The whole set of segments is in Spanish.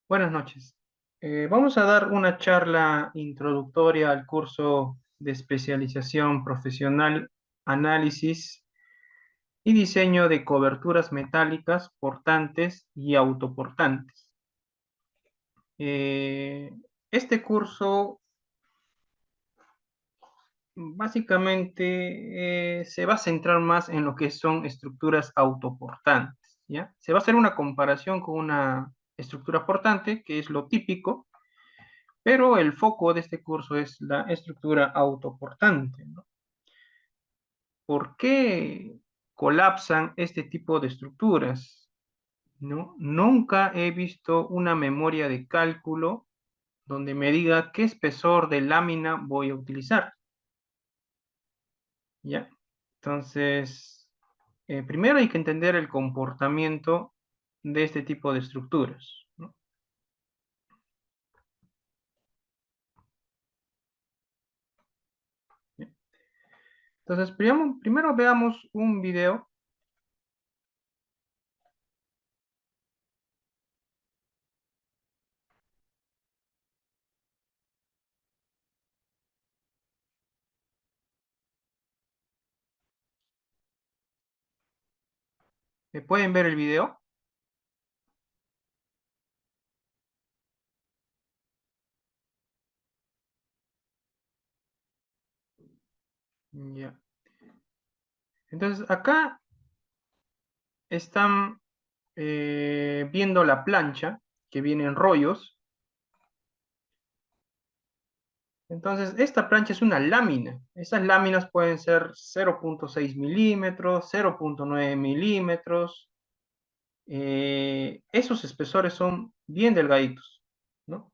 Buenas noches. Vamos a dar una charla introductoria al curso de especialización profesional, análisis y diseño de coberturas metálicas, portantes y autoportantes. Eh, este curso básicamente se va a centrar más en lo que son estructuras autoportantes, ¿ya? Se va a hacer una comparación con una estructura portante, que es lo típico. Pero el foco de este curso es la estructura autoportante, ¿no? ¿Por qué colapsan este tipo de estructuras? ¿No? Nunca he visto una memoria de cálculo donde me diga qué espesor de lámina voy a utilizar, ¿ya? Entonces, primero hay que entender el comportamiento de este tipo de estructuras, ¿no? Entonces, primero veamos un video. ¿Pueden ver el video? Ya. Entonces, acá están viendo la plancha que viene en rollos. Entonces, esta plancha es una lámina. Esas láminas pueden ser 0,6 milímetros, 0,9 milímetros. Esos espesores son bien delgaditos, ¿no?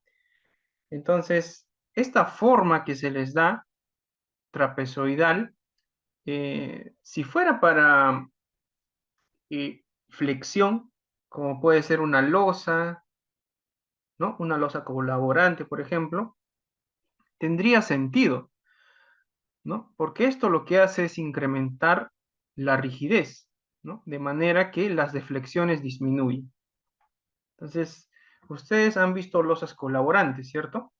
Entonces, esta forma que se les da, trapezoidal, si fuera para flexión, como puede ser una losa, ¿no? Una losa colaborante, por ejemplo, tendría sentido, ¿no? Porque esto lo que hace es incrementar la rigidez, ¿no? De manera que las deflexiones disminuyen. Entonces, ustedes han visto losas colaborantes, ¿cierto?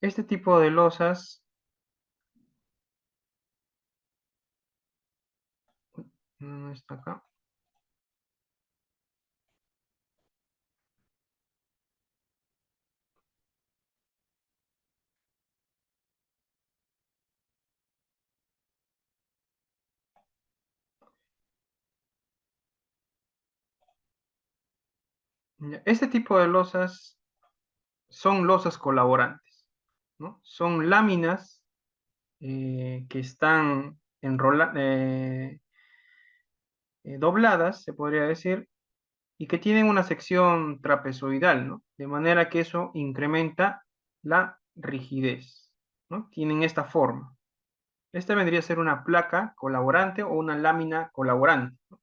Este tipo de losas, no está acá. Este tipo de losas son losas colaborantes, ¿no? Son láminas que están dobladas, se podría decir, y que tienen una sección trapezoidal, ¿no? De manera que eso incrementa la rigidez, ¿no? Tienen esta forma. Esta vendría a ser una placa colaborante o una lámina colaborante, ¿no?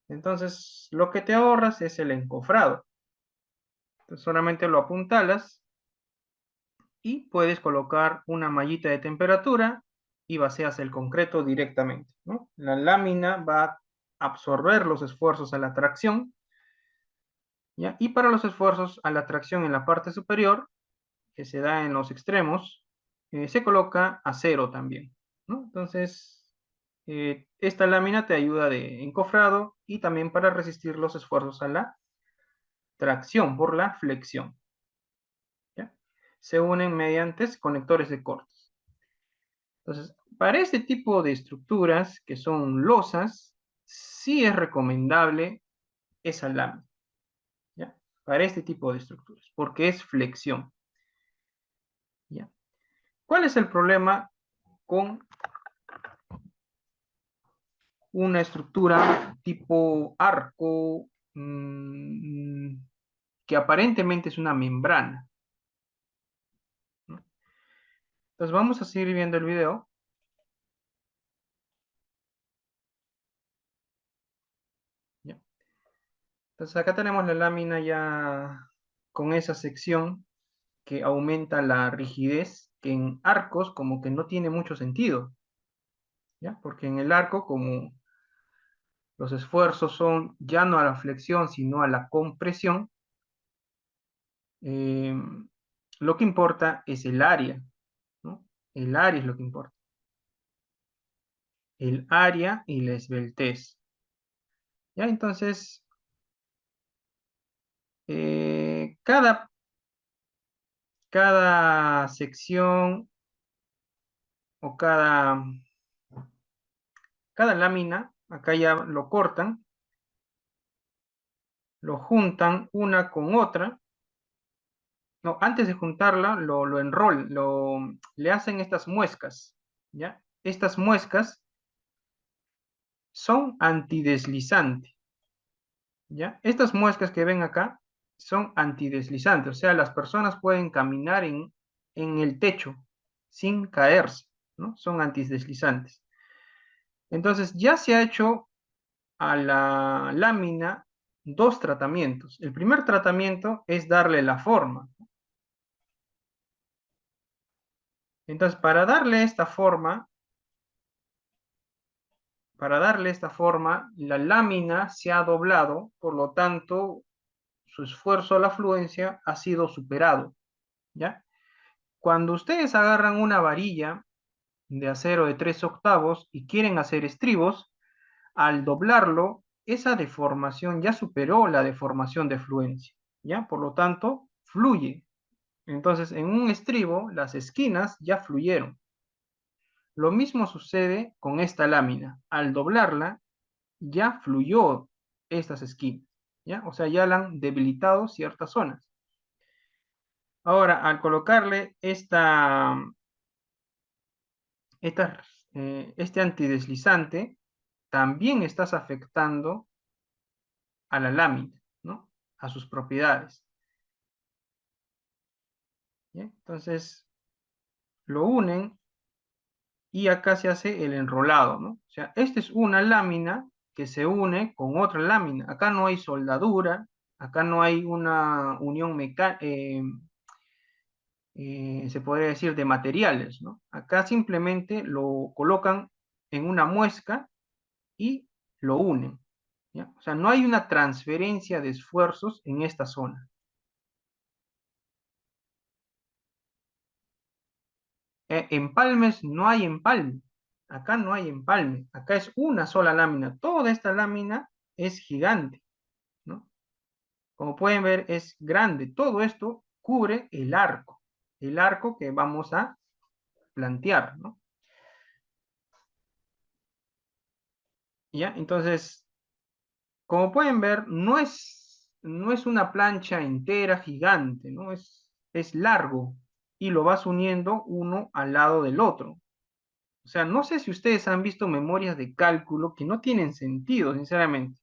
Entonces, lo que te ahorras es el encofrado. Entonces, solamente lo apuntalas y puedes colocar una mallita de temperatura y vacías el concreto directamente, ¿no? La lámina va a absorber los esfuerzos a la tracción, ¿ya? Y para los esfuerzos a la tracción en la parte superior, que se da en los extremos, se coloca acero también, ¿no? Entonces, esta lámina te ayuda de encofrado y también para resistir los esfuerzos a la tracción por la flexión, ¿ya? Se unen mediante conectores de cortes. Entonces, para este tipo de estructuras que son losas, sí es recomendable esa lámina, ¿ya? Para este tipo de estructuras, porque es flexión, ¿ya? ¿Cuál es el problema con una estructura tipo arco, que aparentemente es una membrana, ¿no? Entonces vamos a seguir viendo el video. ¿Ya? Entonces acá tenemos la lámina ya con esa sección que aumenta la rigidez, que en arcos como que no tiene mucho sentido, ¿ya? Porque en el arco, como los esfuerzos son ya no a la flexión, sino a la compresión, eh, lo que importa es el área, ¿no? El área es lo que importa. El área y la esbeltez. ¿Ya? Entonces, cada sección o cada lámina, acá ya lo cortan, lo juntan una con otra. No, antes de juntarla, lo enrollan, le hacen estas muescas, ¿ya? Estas muescas son antideslizantes, ¿ya? Estas muescas que ven acá son antideslizantes, o sea, las personas pueden caminar en el techo sin caerse, ¿no? Son antideslizantes. Entonces, ya se ha hecho a la lámina dos tratamientos. El primer tratamiento es darle la forma. Entonces, para darle esta forma, la lámina se ha doblado, por lo tanto, su esfuerzo a la fluencia ha sido superado, ¿ya? Cuando ustedes agarran una varilla de acero de 3/8 y quieren hacer estribos, al doblarlo, esa deformación ya superó la deformación de fluencia, ¿ya? Por lo tanto, fluye. Entonces, en un estribo, las esquinas ya fluyeron. Lo mismo sucede con esta lámina. Al doblarla, ya fluyó estas esquinas, ¿ya? O sea, ya la han debilitado ciertas zonas. Ahora, al colocarle este antideslizante, también estás afectando a la lámina, ¿no? A sus propiedades. ¿Ya? Entonces, lo unen y acá se hace el enrolado, ¿no? O sea, esta es una lámina que se une con otra lámina. Acá no hay soldadura, acá no hay una unión mecánica, se podría decir, de materiales, ¿no? Acá simplemente lo colocan en una muesca y lo unen, ¿ya? O sea, no hay una transferencia de esfuerzos en esta zona. Empalmes no hay empalme, acá no hay empalme, acá es una sola lámina, toda esta lámina es gigante, ¿no? Como pueden ver, es grande, todo esto cubre el arco que vamos a plantear, ¿no? ¿Ya? Entonces, como pueden ver, no es una plancha entera gigante, ¿no? Es largo y lo vas uniendo uno al lado del otro. O sea, no sé si ustedes han visto memorias de cálculo que no tienen sentido, sinceramente.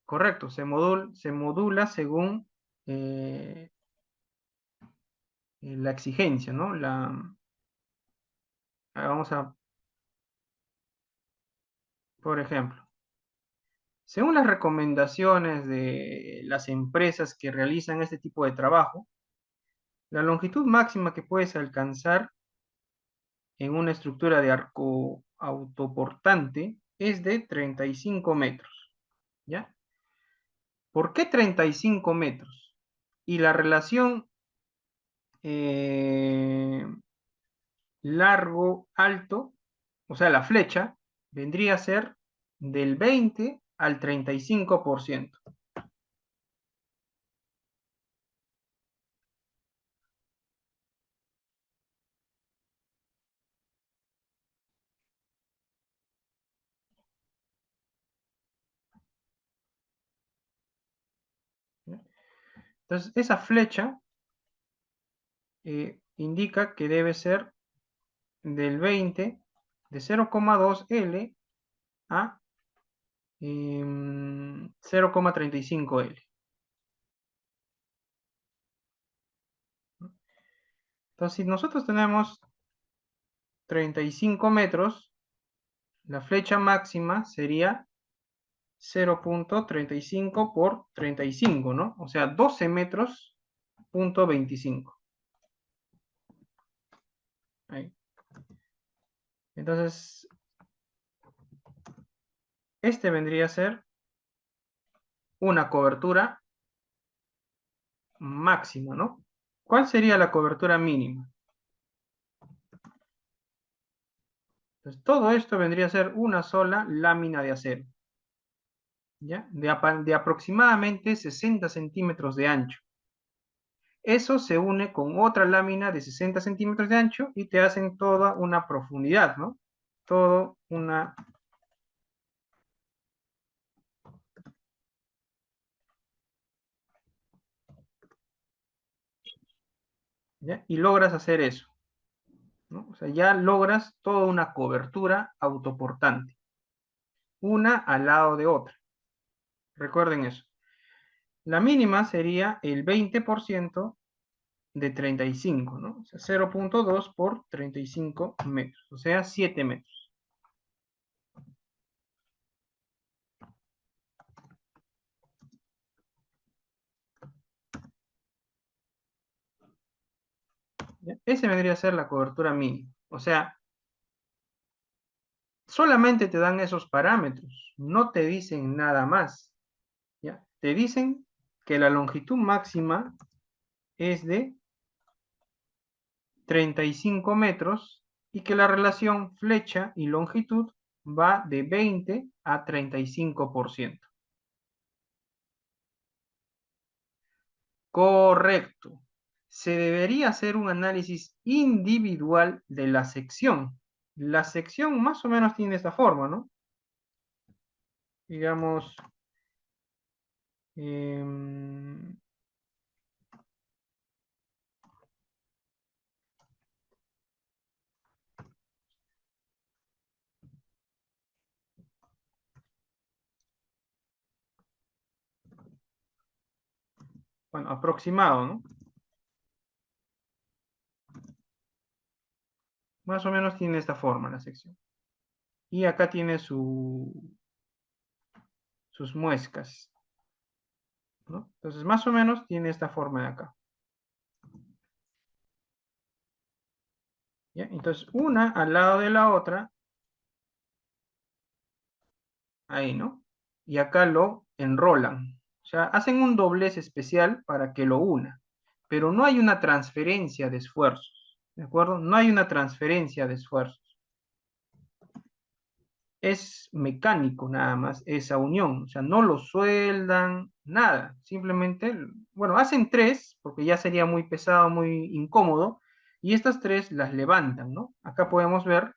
Correcto, se modula según la exigencia, ¿no? Vamos a, por ejemplo, según las recomendaciones de las empresas que realizan este tipo de trabajo, la longitud máxima que puedes alcanzar en una estructura de arco autoportante es de 35 metros, ¿ya? ¿Por qué 35 metros? Y la relación eh, largo-alto, o sea, la flecha, vendría a ser del 20 al 35%. ¿Ya? Entonces, esa flecha indica que debe ser del 20, de 0,2 L a 0,35 L. Entonces, si nosotros tenemos 35 metros, la flecha máxima sería 0,35 por 35, ¿no? O sea, 12 metros, punto 25. Ahí. Entonces, este vendría a ser una cobertura máxima, ¿no? ¿Cuál sería la cobertura mínima? Entonces, todo esto vendría a ser una sola lámina de acero, ¿ya? De aproximadamente 60 centímetros de ancho. Eso se une con otra lámina de 60 centímetros de ancho y te hacen toda una profundidad, ¿no? Todo una... ¿Ya? Y logras hacer eso, ¿no? O sea, ya logras toda una cobertura autoportante, una al lado de otra. Recuerden eso. La mínima sería el 20% de 35, ¿no? O sea, 0,2 por 35 metros, o sea, 7 metros. ¿Ya? Ese vendría a ser la cobertura mínima. O sea, solamente te dan esos parámetros, no te dicen nada más. ¿Ya? Te dicen que la longitud máxima es de 35 metros y que la relación flecha y longitud va de 20 a 35%. Correcto. Se debería hacer un análisis individual de la sección. La sección más o menos tiene esta forma, ¿no? Digamos, em, bueno, aproximado, ¿no? Más o menos tiene esta forma la sección. Y acá tiene sus muescas, ¿no? Entonces, más o menos tiene esta forma de acá. ¿Ya? Entonces, una al lado de la otra, ahí, ¿no? Y acá lo enrolan. O sea, hacen un doblez especial para que lo una. Pero no hay una transferencia de esfuerzos, ¿de acuerdo? No hay una transferencia de esfuerzos. Es mecánico nada más esa unión, o sea, no lo sueldan, nada, simplemente, bueno, hacen tres, porque ya sería muy pesado, muy incómodo, y estas tres las levantan, ¿no? Acá podemos ver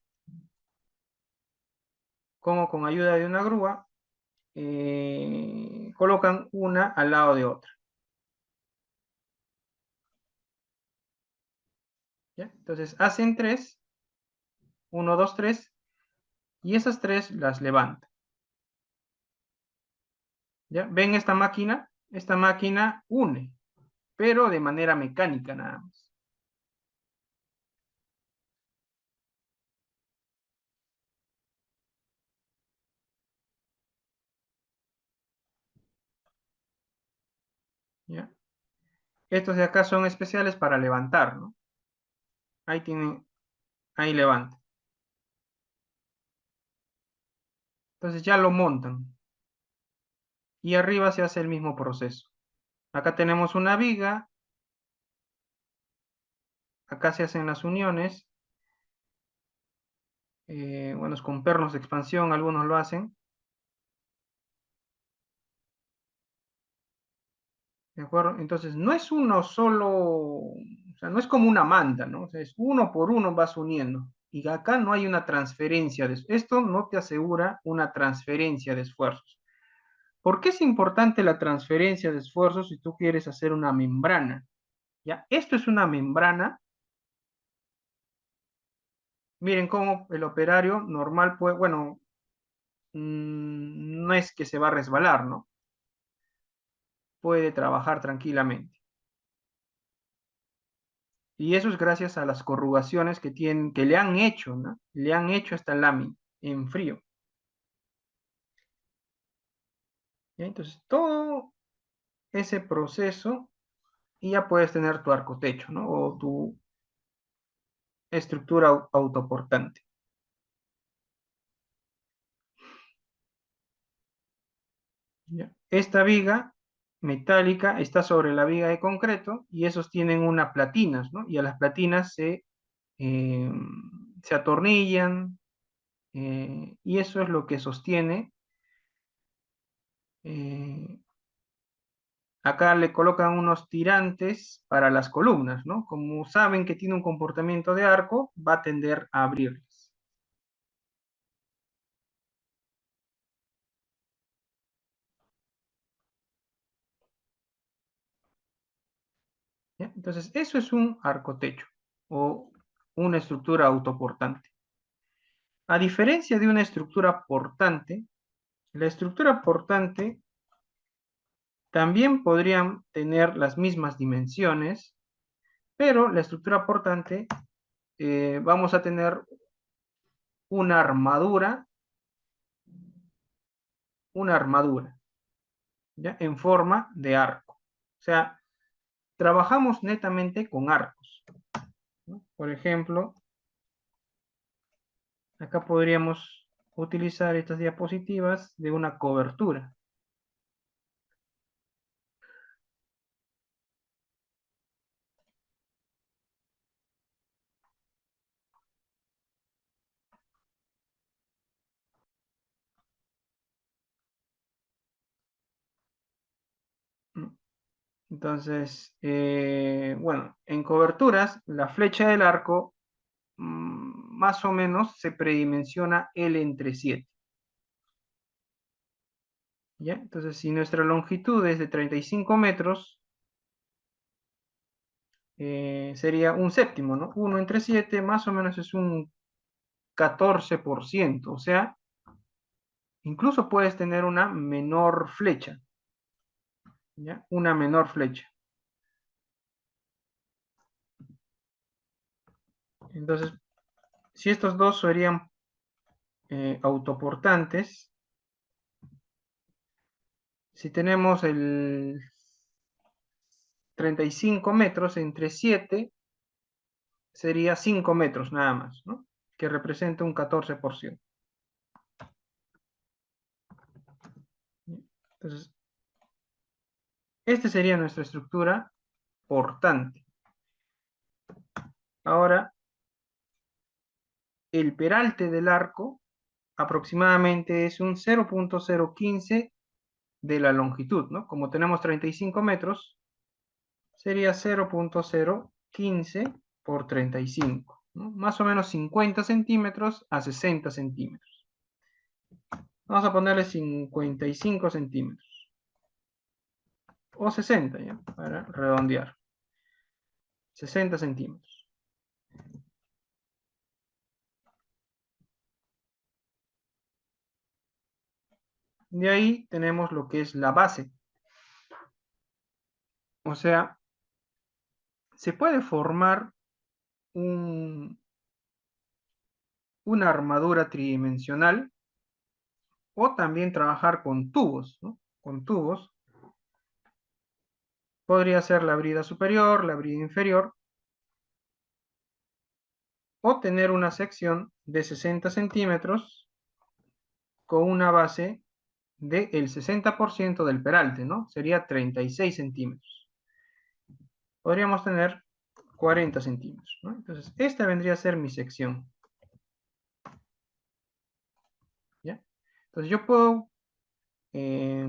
cómo con ayuda de una grúa colocan una al lado de otra. ¿Ya? Entonces hacen tres, uno, dos, tres, y esas tres las levantan. ¿Ya? ¿Ven esta máquina? Esta máquina une, pero de manera mecánica nada más. ¿Ya? Estos de acá son especiales para levantar, ¿no? Ahí tienen, ahí levanta. Entonces ya lo montan. Y arriba se hace el mismo proceso. Acá tenemos una viga. Acá se hacen las uniones. Bueno, es con pernos de expansión, algunos lo hacen. ¿De acuerdo? Entonces no es uno solo, o sea, no es como una manta, ¿no? O sea, es uno por uno vas uniendo. Y acá no hay una transferencia de... Esto no te asegura una transferencia de esfuerzos. ¿Por qué es importante la transferencia de esfuerzos si tú quieres hacer una membrana? ¿Ya? Esto es una membrana Miren cómo el operario normal puede, bueno, no es que se va a resbalar, ¿no? Puede trabajar tranquilamente. Y eso es gracias a las corrugaciones que tienen, que le han hecho, ¿no? Le han hecho esta lámina en frío. ¿Ya? Entonces, todo ese proceso y ya puedes tener tu arco techo, ¿no? O tu estructura autoportante. ¿Ya? Esta viga metálica está sobre la viga de concreto y esos tienen unas platinas, ¿no? Y a las platinas eh, se atornillan y eso es lo que sostiene. eh, Acá le colocan unos tirantes para las columnas, ¿no? Como saben que tiene un comportamiento de arco, va a tender a abrirlas. ¿Ya? Entonces, eso es un arcotecho o una estructura autoportante. A diferencia de una estructura portante, la estructura portante también podrían tener las mismas dimensiones, pero la estructura portante vamos a tener una armadura, ¿ya? En forma de arco. O sea, trabajamos netamente con arcos, ¿no? Por ejemplo, acá podríamos utilizar estas diapositivas de una cobertura. Entonces, bueno, en coberturas, la flecha del arco más o menos se predimensiona L entre 7. ¿Ya? Entonces, si nuestra longitud es de 35 metros, sería un séptimo, ¿no? 1 entre 7 más o menos es un 14%, o sea, incluso puedes tener una menor flecha, ¿ya? Una menor flecha. Entonces, si estos dos serían autoportantes, si tenemos el 35 metros entre 7, sería 5 metros nada más, ¿no? Que representa un 14%. Entonces, esta sería nuestra estructura portante. Ahora, el peralte del arco aproximadamente es un 0.015 de la longitud, ¿no? Como tenemos 35 metros, sería 0.015 por 35, ¿no? Más o menos 50 centímetros a 60 centímetros. Vamos a ponerle 55 centímetros. O 60, ¿ya? Para redondear. 60 centímetros. De ahí tenemos lo que es la base. O sea, se puede formar una armadura tridimensional o también trabajar con tubos, ¿no? Con tubos. Podría ser la brida superior, la brida inferior, o tener una sección de 60 centímetros con una base del 60% del peralte, ¿no? Sería 36 centímetros. Podríamos tener 40 centímetros, ¿no? Entonces, esta vendría a ser mi sección, ¿ya? Entonces, yo puedo eh,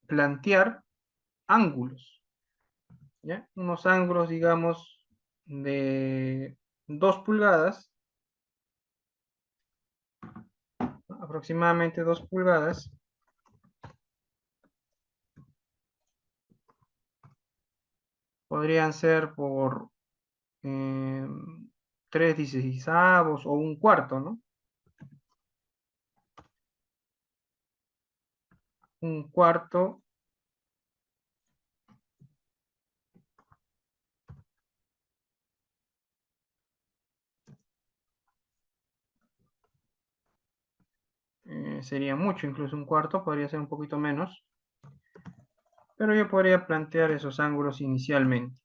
plantear ángulos, ¿ya? Unos ángulos, digamos, de 2 pulgadas, ¿no? Aproximadamente 2 pulgadas, podrían ser por 3/16 o un cuarto, ¿no? Un cuarto sería mucho, incluso un cuarto podría ser un poquito menos, pero yo podría plantear esos ángulos inicialmente.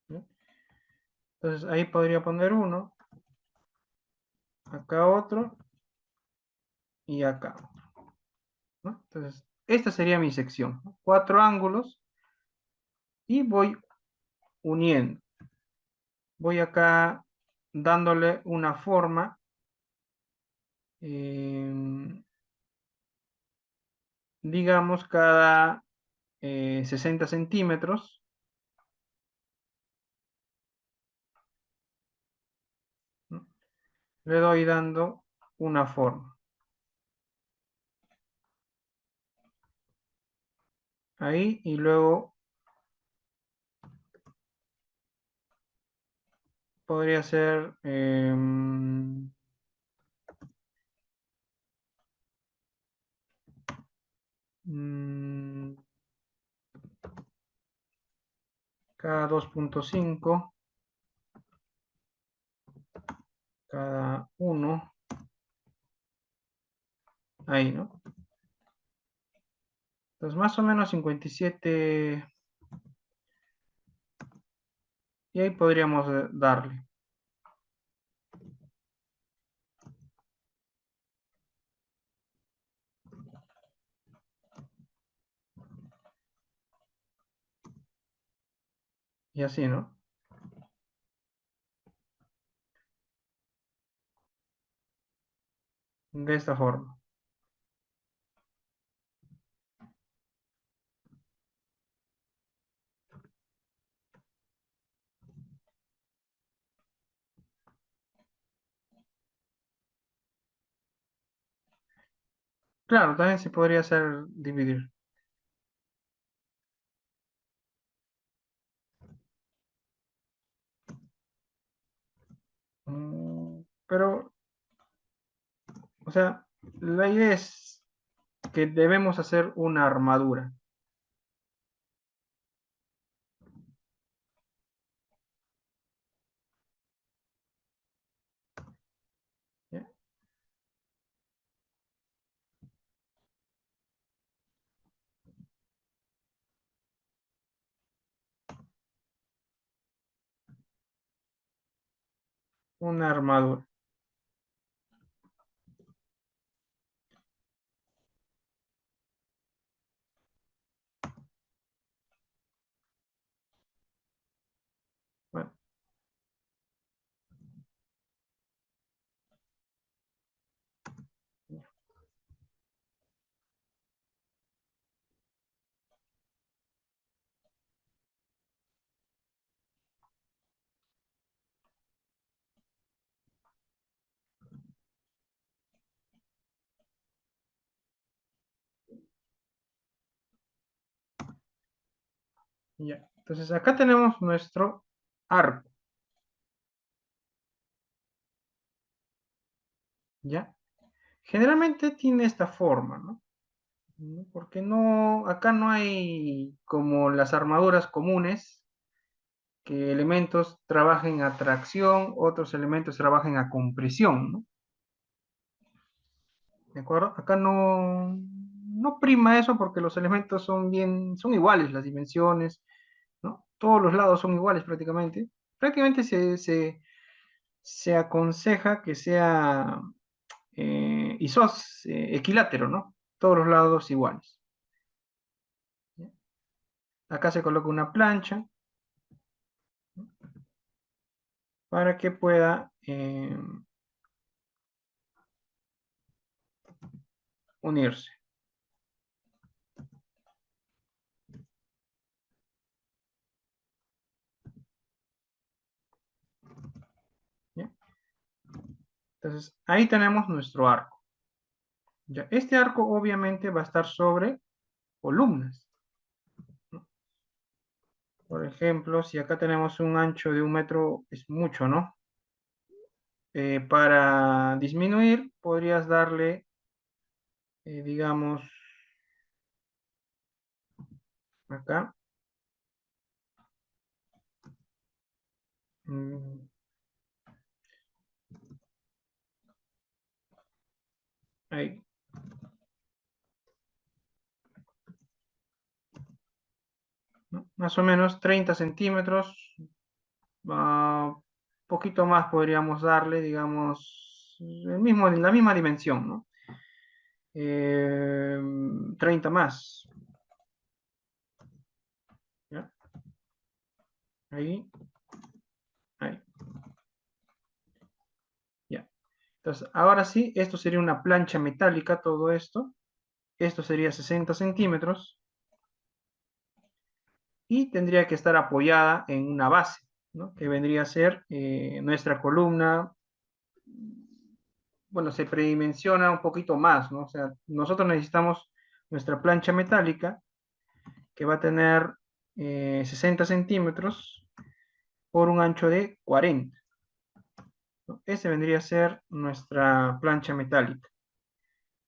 ¿No? Entonces ahí podría poner uno, acá otro y acá otro, ¿no? Entonces esta sería mi sección, ¿no? 4 ángulos y voy uniendo. Voy acá dándole una forma, digamos, cada 60 centímetros. ¿No? Le doy dando una forma. Ahí y luego podría ser mm, cada 2.5, cada uno, ahí, ¿no? Entonces más o menos 57 y ahí podríamos darle. Y así, ¿no? De esta forma. Claro, también se podría hacer dividir. Pero, o sea, la idea es que debemos hacer una armadura. ¿Ya? Una armadura. Bueno, ya. Entonces acá tenemos nuestro arco, ¿ya? Generalmente tiene esta forma, ¿no? Porque no, acá no hay como las armaduras comunes, que elementos trabajen a tracción, otros elementos trabajen a compresión, ¿no? ¿De acuerdo? Acá no prima eso porque los elementos son iguales, las dimensiones, ¿no? Todos los lados son iguales prácticamente. Prácticamente se aconseja que sea equilátero, ¿no? Todos los lados iguales. ¿Ya? Acá se coloca una plancha, para que pueda unirse. ¿Ya? Entonces, ahí tenemos nuestro arco. ¿Ya? Este arco obviamente va a estar sobre columnas, ¿no? Por ejemplo, si acá tenemos un ancho de 1 metro, es mucho, ¿no? Para disminuir, podrías darle, digamos, acá, mm, ahí, ¿no? Más o menos 30 centímetros, poquito más podríamos darle, digamos, la misma dimensión, ¿no? 30 más, ¿ya? Ahí, ahí, ya. Entonces, ahora sí, esto sería una plancha metálica, todo esto. Esto sería 60 centímetros y tendría que estar apoyada en una base, ¿no? Que vendría a ser nuestra columna. Bueno, se predimensiona un poquito más, ¿no? O sea, nosotros necesitamos nuestra plancha metálica que va a tener 60 centímetros por un ancho de 40, ¿no? Ese vendría a ser nuestra plancha metálica.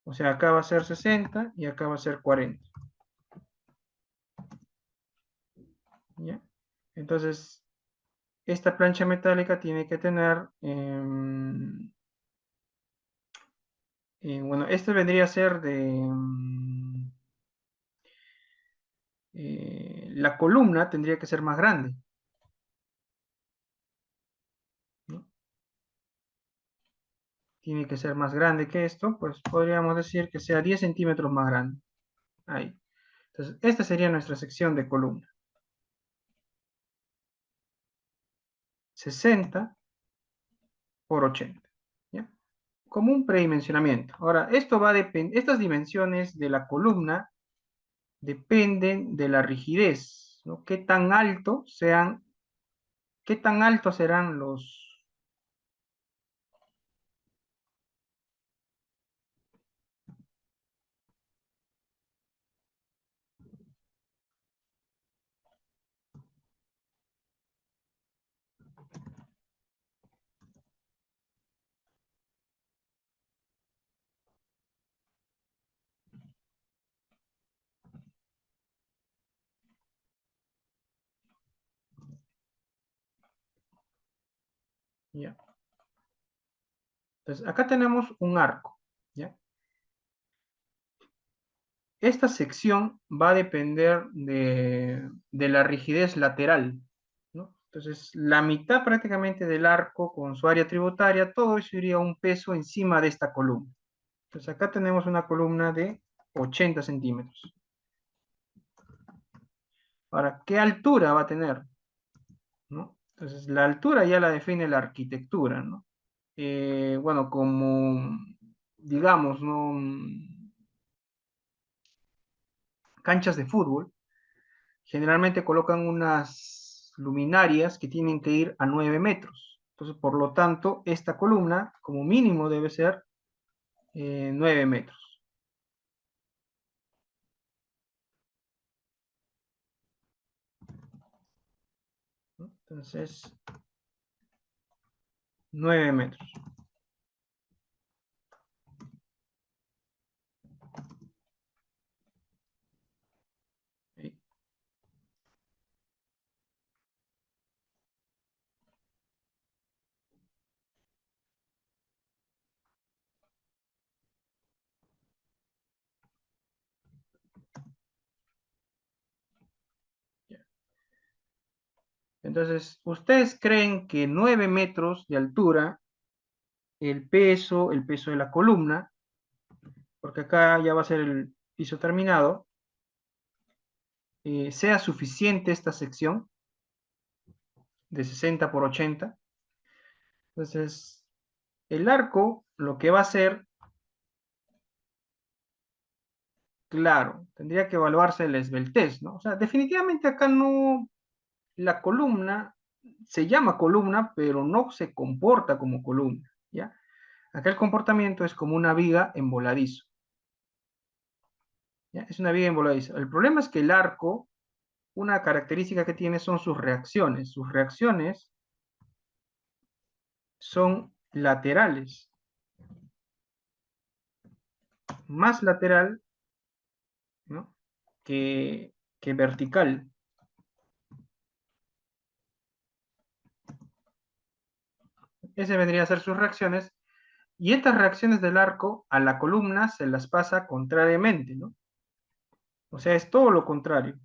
O sea, acá va a ser 60 y acá va a ser 40. ¿Ya? Entonces, esta plancha metálica tiene que tener, bueno, este vendría a ser la columna tendría que ser más grande, ¿no? Tiene que ser más grande que esto, pues podríamos decir que sea 10 centímetros más grande. Ahí. Entonces, esta sería nuestra sección de columna. 60 por 80. ¿Ya? Como un predimensionamiento. Ahora, esto va a estas dimensiones de la columna dependen de la rigidez, ¿no? Qué tan altos serán los... ¿Ya? Entonces, acá tenemos un arco, ¿ya? Esta sección va a depender de la rigidez lateral, ¿no? Entonces, la mitad prácticamente del arco con su área tributaria, todo eso iría un peso encima de esta columna. Entonces, acá tenemos una columna de 80 centímetros. Ahora, ¿qué altura va a tener? ¿No? Entonces, la altura ya la define la arquitectura, ¿no? Bueno, como, digamos, ¿no? Canchas de fútbol, generalmente colocan unas luminarias que tienen que ir a 9 metros. Entonces, por lo tanto, esta columna, como mínimo, debe ser 9 metros, ¿no? Entonces, 9 metros. Ahí, ya. Entonces, ¿ustedes creen que 9 metros de altura, el peso de la columna, porque acá ya va a ser el piso terminado, sea suficiente esta sección? de 60 por 80. Entonces, el arco lo que va a hacer, claro, tendría que evaluarse la esbeltez, ¿no? O sea, definitivamente acá no, la columna se llama columna, pero no se comporta como columna, ¿ya? Acá el comportamiento es como una viga en voladizo, ¿ya? Es una viga en voladizo. El problema es que el arco, una característica que tiene son sus reacciones. Sus reacciones son laterales, más lateral, ¿no? que vertical. Ese vendría a ser sus reacciones. Y estas reacciones del arco a la columna se las pasa contrariamente, ¿no? O sea, es todo lo contrario.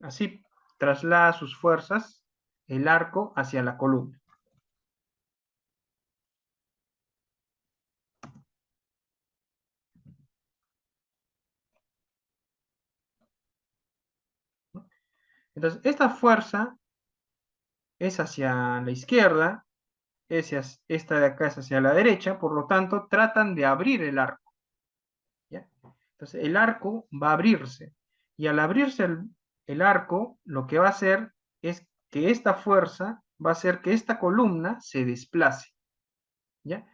Así traslada sus fuerzas el arco hacia la columna. Entonces, esta fuerza es hacia la izquierda, esta de acá es hacia la derecha, por lo tanto, tratan de abrir el arco, ¿ya? Entonces, el arco va a abrirse, y al abrirse el arco, lo que va a hacer es que esta fuerza va a hacer que esta columna se desplace, ¿ya?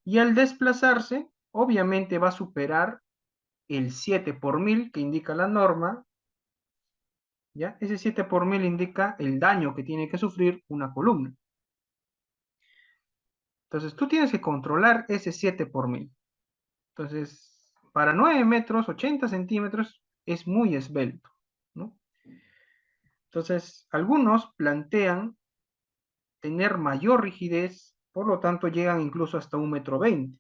Y al desplazarse, obviamente va a superar el 7 por 1000 que indica la norma, ¿ya? Ese 7 por 1000 indica el daño que tiene que sufrir una columna. Entonces, tú tienes que controlar ese 7 por 1000. Entonces, para 9 metros, 80 centímetros, es muy esbelto, ¿no? Entonces, algunos plantean tener mayor rigidez, por lo tanto, llegan incluso hasta 1,20 m,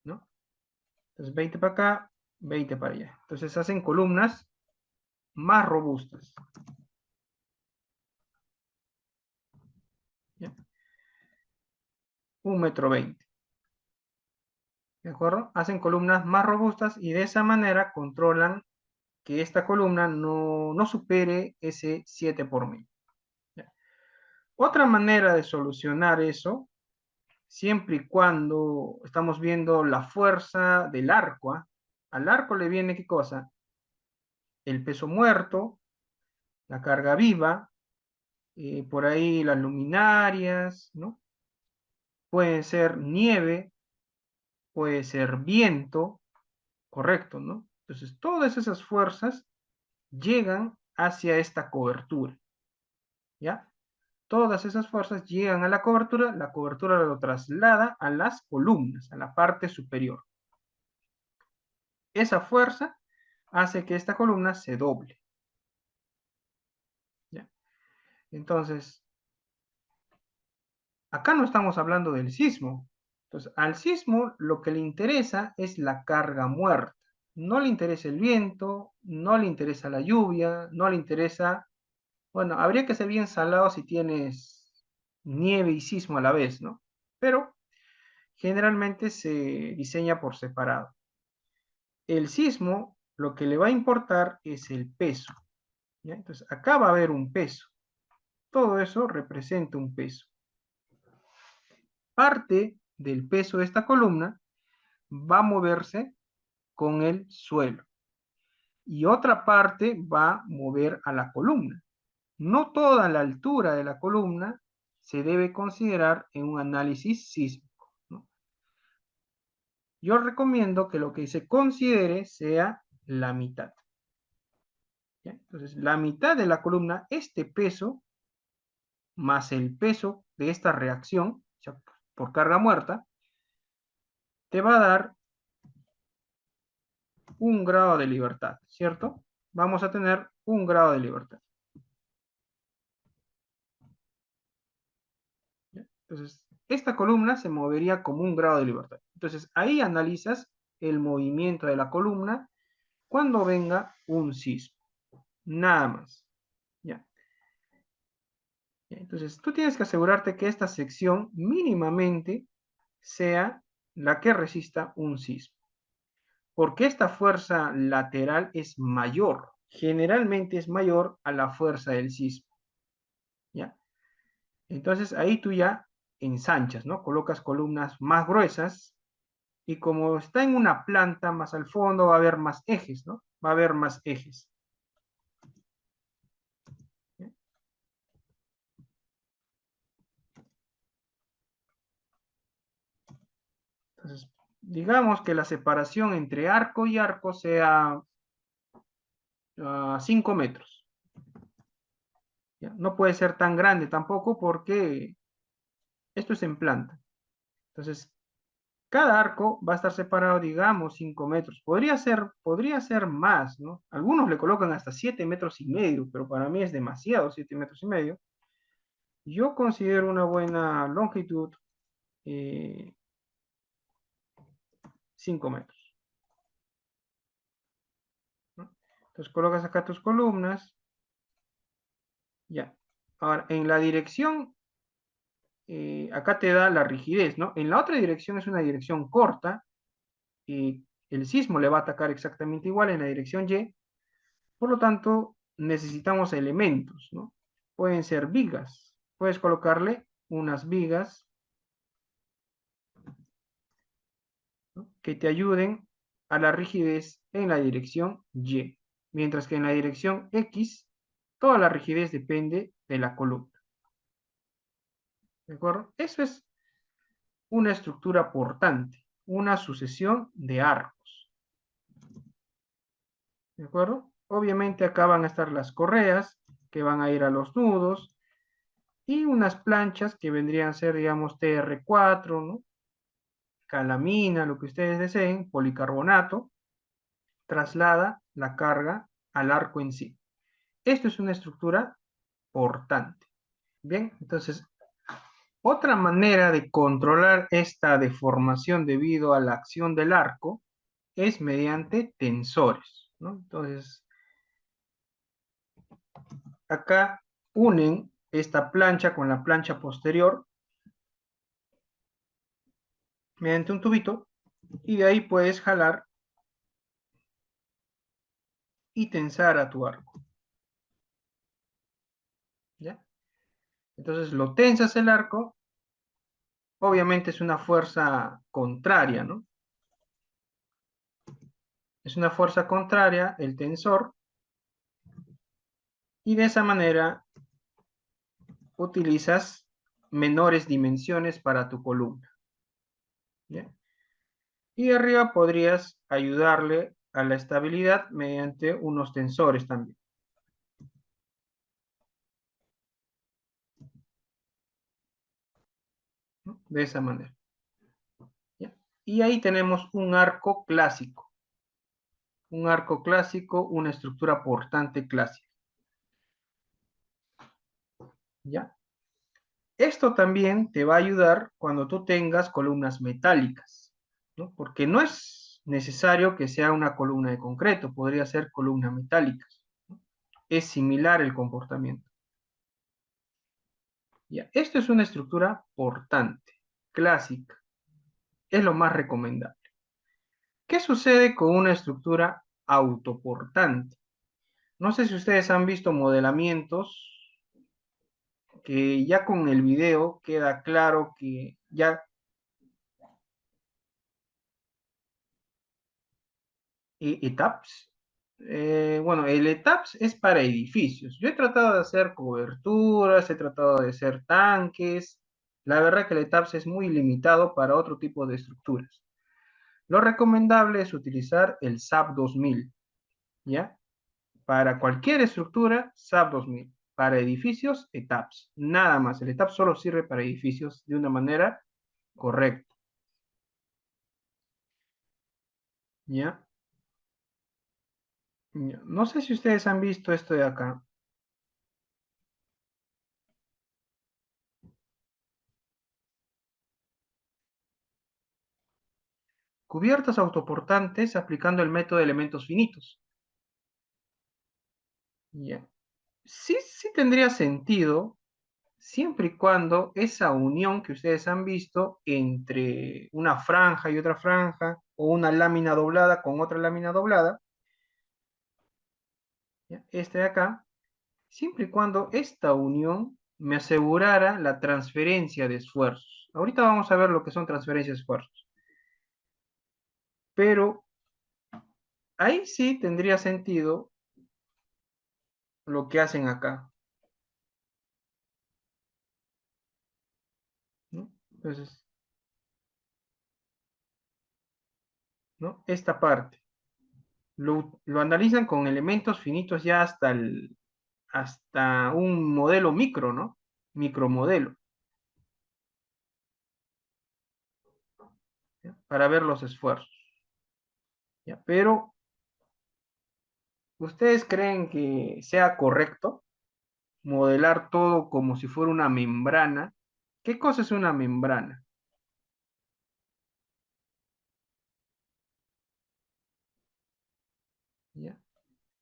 ¿no? Entonces, 20 para acá, 20 para allá. Entonces, hacen columnas más robustas, ¿ya? 1,20 m. ¿De acuerdo? Hacen columnas más robustas y de esa manera controlan que esta columna no supere ese 7 por 1000. ¿Ya? Otra manera de solucionar eso, siempre y cuando estamos viendo la fuerza del arco, ¿ah? Al arco le viene ¿qué cosa? El peso muerto, la carga viva, por ahí las luminarias, ¿no? Puede ser nieve, puede ser viento, correcto, ¿no? Entonces, todas esas fuerzas llegan hacia esta cobertura, ¿ya? Todas esas fuerzas llegan a la cobertura lo traslada a las columnas, a la parte superior. Esa fuerza hace que esta columna se doble, ¿ya? Entonces, acá no estamos hablando del sismo. Entonces, al sismo lo que le interesa es la carga muerta. No le interesa el viento, no le interesa la lluvia, no le interesa. Bueno, habría que ser bien salado si tienes nieve y sismo a la vez, ¿no? Pero generalmente se diseña por separado. El sismo lo que le va a importar es el peso, ¿ya? Entonces, acá va a haber un peso. Todo eso representa un peso. Parte del peso de esta columna va a moverse con el suelo y otra parte va a mover a la columna. No toda la altura de la columna se debe considerar en un análisis sísmico, ¿no? Yo recomiendo que lo que se considere sea la mitad, ¿ya? Entonces, la mitad de la columna, este peso, más el peso de esta reacción, o sea, por carga muerta, te va a dar 1 grado de libertad, ¿cierto? Vamos a tener 1 grado de libertad. ¿Ya? Entonces, esta columna se movería como 1 grado de libertad. Entonces, ahí analizas el movimiento de la columna cuando venga un sismo. Nada más. ¿Ya? Entonces, tú tienes que asegurarte que esta sección mínimamente sea la que resista un sismo. Porque esta fuerza lateral es mayor, generalmente es mayor a la fuerza del sismo, ¿ya? Entonces ahí tú ya ensanchas, ¿no? Colocas columnas más gruesas y como está en una planta más al fondo va a haber más ejes, ¿no? Va a haber más ejes. ¿Ya? Entonces, digamos que la separación entre arco y arco sea 5 metros. ¿Ya? No puede ser tan grande tampoco porque esto es en planta. Entonces, cada arco va a estar separado, digamos, 5 metros. Podría ser más, ¿no? Algunos le colocan hasta 7 metros y medio, pero para mí es demasiado 7 metros y medio. Yo considero una buena longitud 5 metros, ¿no? Entonces colocas acá tus columnas, ya. Ahora, en la dirección, acá te da la rigidez, ¿no? En la otra dirección es una dirección corta, y el sismo le va a atacar exactamente igual en la dirección Y, por lo tanto, necesitamos elementos, ¿no? Pueden ser vigas. Puedes colocarle unas vigas, ¿no?, que te ayuden a la rigidez en la dirección Y, mientras que en la dirección X, toda la rigidez depende de la columna. ¿De acuerdo? Eso es una estructura portante, una sucesión de arcos. ¿De acuerdo? Obviamente acá van a estar las correas que van a ir a los nudos y unas planchas que vendrían a ser, digamos, TR4, ¿no? Calamina, lo que ustedes deseen, policarbonato, traslada la carga al arco en sí. Esto es una estructura portante. Bien, entonces, otra manera de controlar esta deformación debido a la acción del arco es mediante tensores, ¿no? Entonces, acá unen esta plancha con la plancha posterior mediante un tubito y de ahí puedes jalar y tensar a tu arco, ¿ya? Entonces lo tensas el arco, obviamente es una fuerza contraria, ¿no? Es una fuerza contraria el tensor y de esa manera utilizas menores dimensiones para tu columna, ¿ya? Y arriba podrías ayudarle a la estabilidad mediante unos tensores también, ¿no? De esa manera, ¿ya? Y ahí tenemos un arco clásico, una estructura portante clásica, ¿ya? Esto también te va a ayudar cuando tú tengas columnas metálicas, ¿no? Porque no es necesario que sea una columna de concreto, podría ser columnas metálicas, ¿no? Es similar el comportamiento. Ya, esto es una estructura portante, clásica, es lo más recomendable. ¿Qué sucede con una estructura autoportante? No sé si ustedes han visto modelamientos que ya con el video queda claro que ya ETAPS. Bueno, el ETAPS es para edificios. Yo he tratado de hacer coberturas, he tratado de hacer tanques. La verdad que el ETAPS es muy limitado para otro tipo de estructuras. Lo recomendable es utilizar el SAP 2000, ¿ya? Para cualquier estructura, SAP 2000. Para edificios, ETAPS. Nada más. El ETAPS solo sirve para edificios de una manera correcta, ¿ya? No sé si ustedes han visto esto de acá. Cubiertas autoportantes aplicando el método de elementos finitos. Ya. Sí tendría sentido, siempre y cuando esa unión que ustedes han visto entre una franja y otra franja o una lámina doblada con otra lámina doblada, ¿ya? Este de acá, siempre y cuando esta unión me asegurara la transferencia de esfuerzos. Ahorita vamos a ver lo que son transferencias de esfuerzos. Pero ahí sí tendría sentido lo que hacen acá, ¿no? Entonces, ¿no? Esta parte. Lo analizan con elementos finitos ya hasta un modelo micro, ¿no? Micromodelo, ¿ya? Para ver los esfuerzos, ¿ya? Pero, ¿ustedes creen que sea correcto modelar todo como si fuera una membrana? ¿Qué cosa es una membrana? ¿Ya?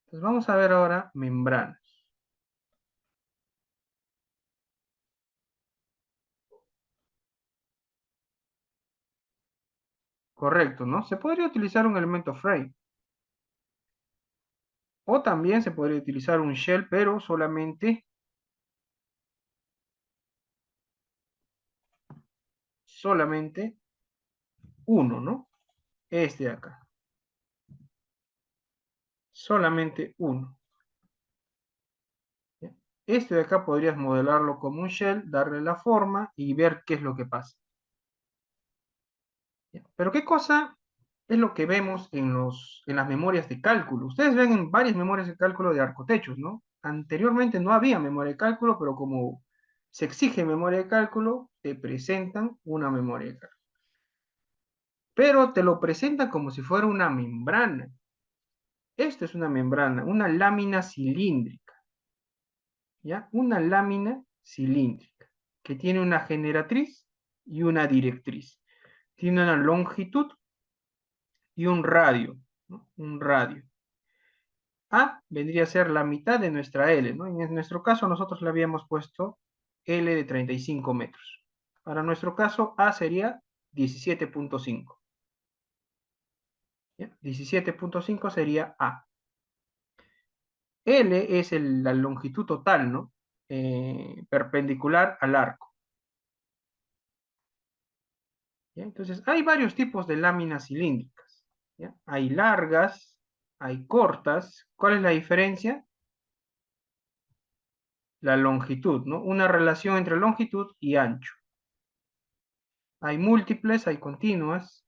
Entonces vamos a ver ahora membranas. Correcto, ¿no? Se podría utilizar un elemento frame. O también se podría utilizar un shell, pero solamente uno, ¿no? Este de acá. Solamente uno. ¿Ya? Este de acá podrías modelarlo como un shell, darle la forma y ver qué es lo que pasa. ¿Ya? Pero ¿qué cosa es lo que vemos en las memorias de cálculo? Ustedes ven en varias memorias de cálculo de arcotechos, ¿no? Anteriormente no había memoria de cálculo, pero como se exige memoria de cálculo, te presentan una memoria de cálculo. Pero te lo presentan como si fuera una membrana. Esto es una membrana, una lámina cilíndrica, ¿ya? Una lámina cilíndrica que tiene una generatriz y una directriz. Tiene una longitud y un radio, ¿no? Un radio. A vendría a ser la mitad de nuestra L, ¿no? En nuestro caso nosotros le habíamos puesto L de 35 metros. Para nuestro caso A sería 17.5. 17.5 sería A. L es la longitud total, ¿no? Perpendicular al arco. ¿Ya? Entonces, hay varios tipos de láminas cilíndricas. ¿Ya? Hay largas, hay cortas. ¿Cuál es la diferencia? La longitud, ¿no? Una relación entre longitud y ancho. Hay múltiples, hay continuas,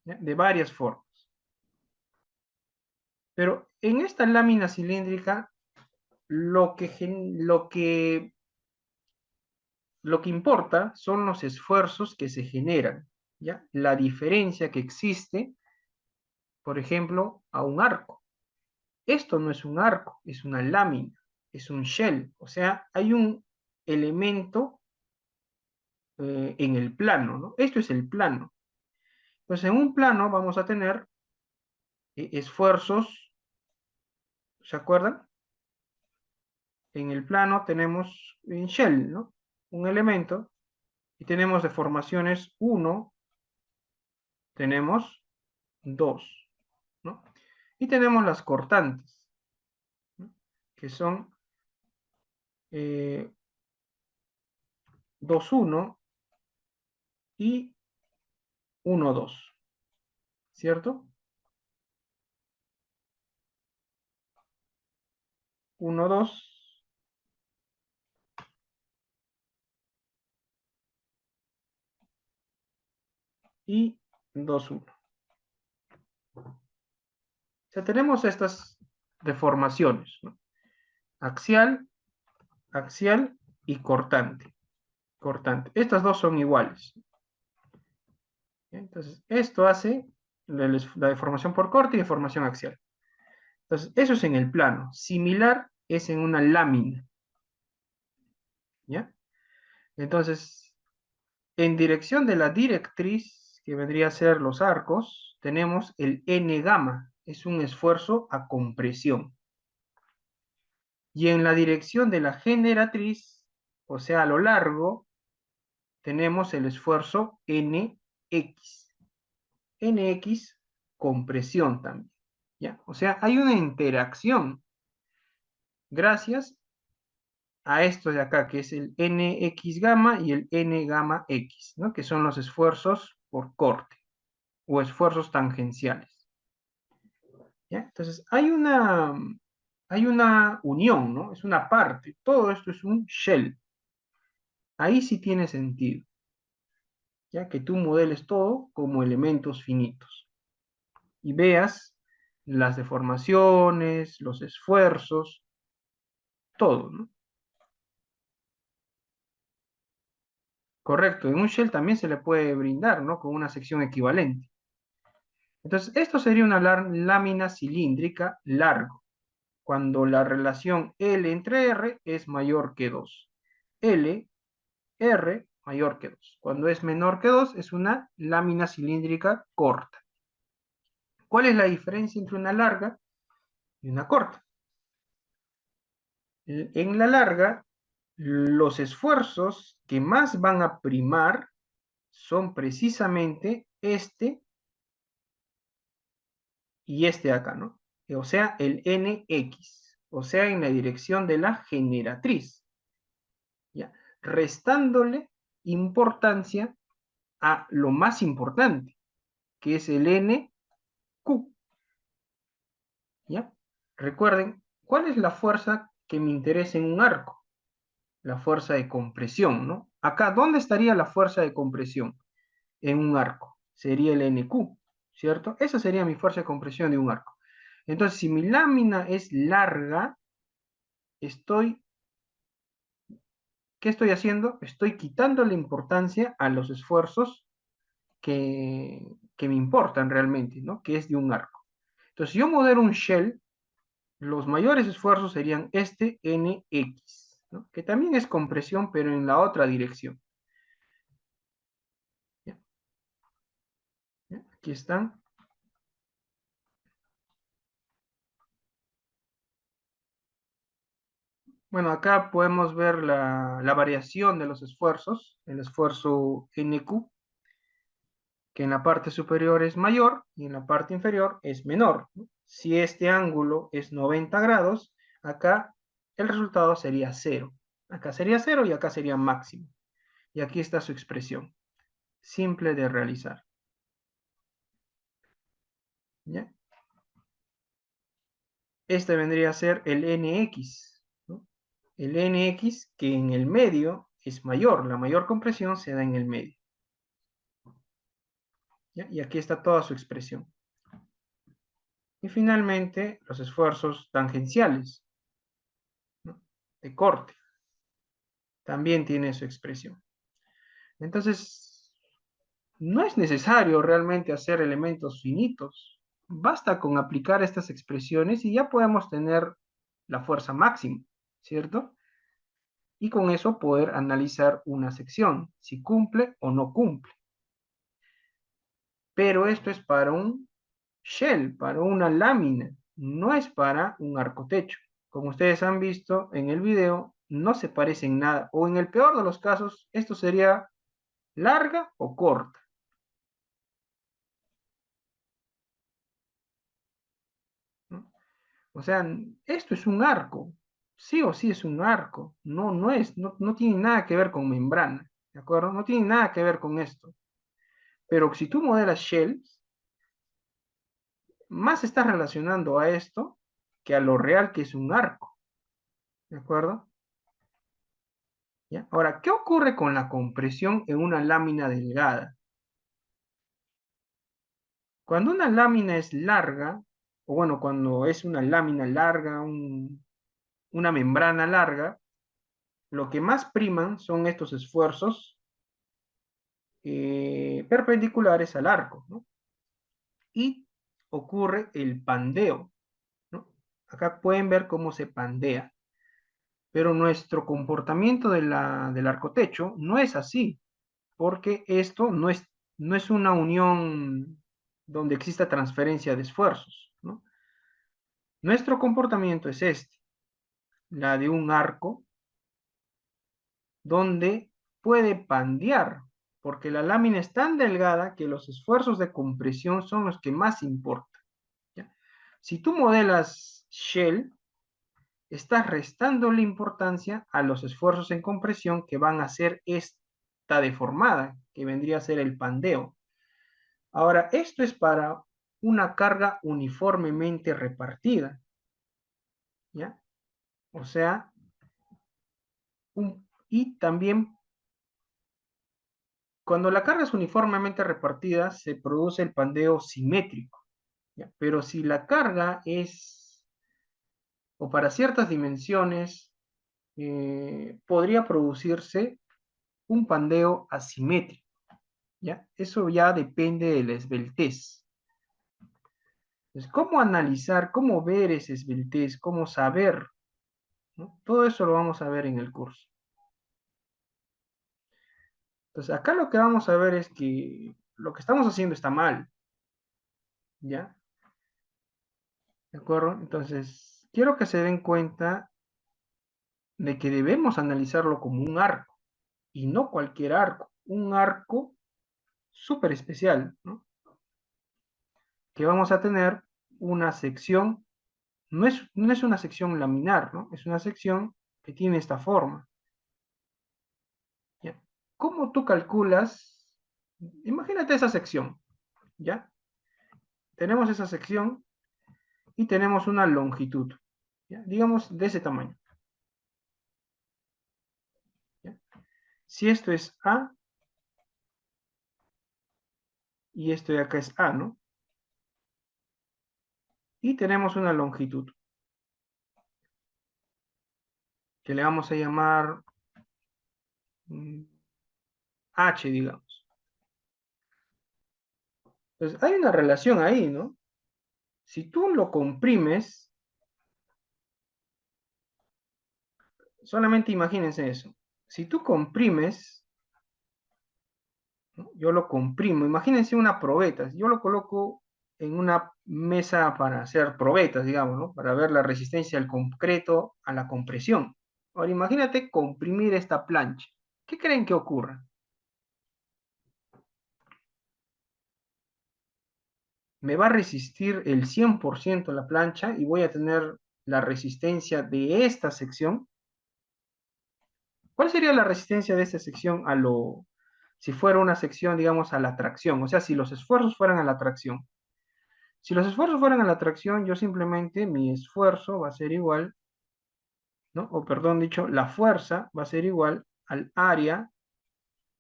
¿ya? De varias formas. Pero en esta lámina cilíndrica, lo que importa son los esfuerzos que se generan, ¿ya? La diferencia que existe, por ejemplo, a un arco. Esto no es un arco, es una lámina, es un shell, o sea, hay un elemento en el plano, ¿no? Esto es el plano. Entonces, en un plano vamos a tener esfuerzos, ¿se acuerdan? En el plano tenemos en shell, ¿no? Un elemento, y tenemos deformaciones 1, tenemos 2, ¿no? Y tenemos las cortantes, ¿no? Que son 2,1 y 1,2, ¿cierto? 1,2 y 2,1. O sea, tenemos estas deformaciones, ¿no? Axial, axial y cortante. Cortante. Estas dos son iguales. Entonces, esto hace la deformación por corte y deformación axial. Entonces, eso es en el plano. Similar es en una lámina. ¿Ya? Entonces, en dirección de la directriz, que vendría a ser los arcos, tenemos el N gamma. Es un esfuerzo a compresión. Y en la dirección de la generatriz, o sea, a lo largo, tenemos el esfuerzo NX. NX compresión también. ¿Ya? O sea, hay una interacción gracias a esto de acá, que es el NX gamma y el N gamma X, ¿no? Que son los esfuerzos por corte o esfuerzos tangenciales. ¿Ya? Entonces, hay una unión, ¿no? Es una parte. Todo esto es un shell. Ahí sí tiene sentido, ya que tú modeles todo como elementos finitos y veas las deformaciones, los esfuerzos, todo, ¿no? Correcto, en un shell también se le puede brindar, ¿no? Con una sección equivalente. Entonces, esto sería una lámina cilíndrica largo, cuando la relación L entre R es mayor que 2. L, R mayor que 2. Cuando es menor que 2 es una lámina cilíndrica corta. ¿Cuál es la diferencia entre una larga y una corta? En la larga, los esfuerzos que más van a primar son precisamente este y este de acá, ¿no? O sea, el NX, o sea, en la dirección de la generatriz, ¿ya? Restándole importancia a lo más importante, que es el NQ, ¿ya? Recuerden, ¿cuál es la fuerza que me interesa en un arco? La fuerza de compresión, ¿no? Acá, ¿dónde estaría la fuerza de compresión en un arco? Sería el NQ, ¿cierto? Esa sería mi fuerza de compresión de un arco. Entonces, si mi lámina es larga, ¿qué estoy haciendo? Estoy quitando la importancia a los esfuerzos que me importan realmente, ¿no? Que es de un arco. Entonces, si yo modelo un shell, los mayores esfuerzos serían este NX, ¿no? Que también es compresión, pero en la otra dirección. ¿Ya? ¿Ya? Aquí están. Bueno, acá podemos ver la variación de los esfuerzos, el esfuerzo NQ, que en la parte superior es mayor y en la parte inferior es menor, ¿no? Si este ángulo es 90 grados, acá el resultado sería 0. Acá sería 0 y acá sería máximo. Y aquí está su expresión, simple de realizar. ¿Ya? Este vendría a ser el NX, ¿no? El NX que en el medio es mayor, la mayor compresión se da en el medio. ¿Ya? Y aquí está toda su expresión. Y finalmente, los esfuerzos tangenciales, ¿no? De corte, también tiene su expresión. Entonces, no es necesario realmente hacer elementos finitos. Basta con aplicar estas expresiones y ya podemos tener la fuerza máxima, ¿cierto? Y con eso poder analizar una sección, si cumple o no cumple. Pero esto es para un shell, para una lámina, no es para un arcotecho. Como ustedes han visto en el video, no se parece en nada, o en el peor de los casos, esto sería larga o corta, ¿no? O sea, esto es un arco, sí o sí es un arco, no tiene nada que ver con membrana, ¿de acuerdo? No tiene nada que ver con esto. Pero si tú modelas shells, más estás relacionando a esto que a lo real que es un arco, ¿de acuerdo? ¿Ya? Ahora, ¿qué ocurre con la compresión en una lámina delgada? Cuando una lámina es larga, o bueno, cuando es una lámina larga, una membrana larga, lo que más priman son estos esfuerzos perpendiculares al arco, ¿no? Y ocurre el pandeo, ¿no? Acá pueden ver cómo se pandea, pero nuestro comportamiento del arcotecho no es así, porque esto no es una unión donde exista transferencia de esfuerzos, ¿no? Nuestro comportamiento es este, la de un arco donde puede pandear, porque la lámina es tan delgada que los esfuerzos de compresión son los que más importan, ¿ya? Si tú modelas shell, estás restando la importancia a los esfuerzos en compresión que van a hacer esta deformada, que vendría a ser el pandeo. Ahora, esto es para una carga uniformemente repartida, ¿ya? O sea, y también cuando la carga es uniformemente repartida, se produce el pandeo simétrico, ¿ya? Pero si la carga es, o para ciertas dimensiones, podría producirse un pandeo asimétrico, ¿ya? Eso ya depende de la esbeltez. Entonces, ¿cómo analizar, cómo ver esa esbeltez, cómo saber, ¿no? Todo eso lo vamos a ver en el curso. Entonces, acá lo que vamos a ver es que lo que estamos haciendo está mal, ¿ya? ¿De acuerdo? Entonces, quiero que se den cuenta de que debemos analizarlo como un arco, y no cualquier arco, un arco súper especial, ¿no? Que vamos a tener una sección, no es una sección laminar, ¿no? Es una sección que tiene esta forma, ¿ya? ¿Cómo tú calculas? Imagínate esa sección, ¿ya? Tenemos esa sección y tenemos una longitud, ¿ya? Digamos de ese tamaño, ¿ya? Si esto es A y esto de acá es A, ¿no? Y tenemos una longitud que le vamos a llamar H, digamos. Entonces, hay una relación ahí, ¿no? Si tú lo comprimes, solamente imagínense eso. Si tú comprimes, ¿no? Yo lo comprimo, imagínense una probeta, yo lo coloco en una mesa para hacer probetas, digamos, ¿no? Para ver la resistencia del concreto a la compresión. Ahora imagínate comprimir esta plancha. ¿Qué creen que ocurra? Me va a resistir el 100% la plancha y voy a tener la resistencia de esta sección. ¿Cuál sería la resistencia de esta sección si fuera una sección, digamos, a la tracción? O sea, si los esfuerzos fueran a la tracción. Si los esfuerzos fueran a la tracción, yo simplemente, mi esfuerzo va a ser igual, ¿no? O perdón, dicho, la fuerza va a ser igual al área,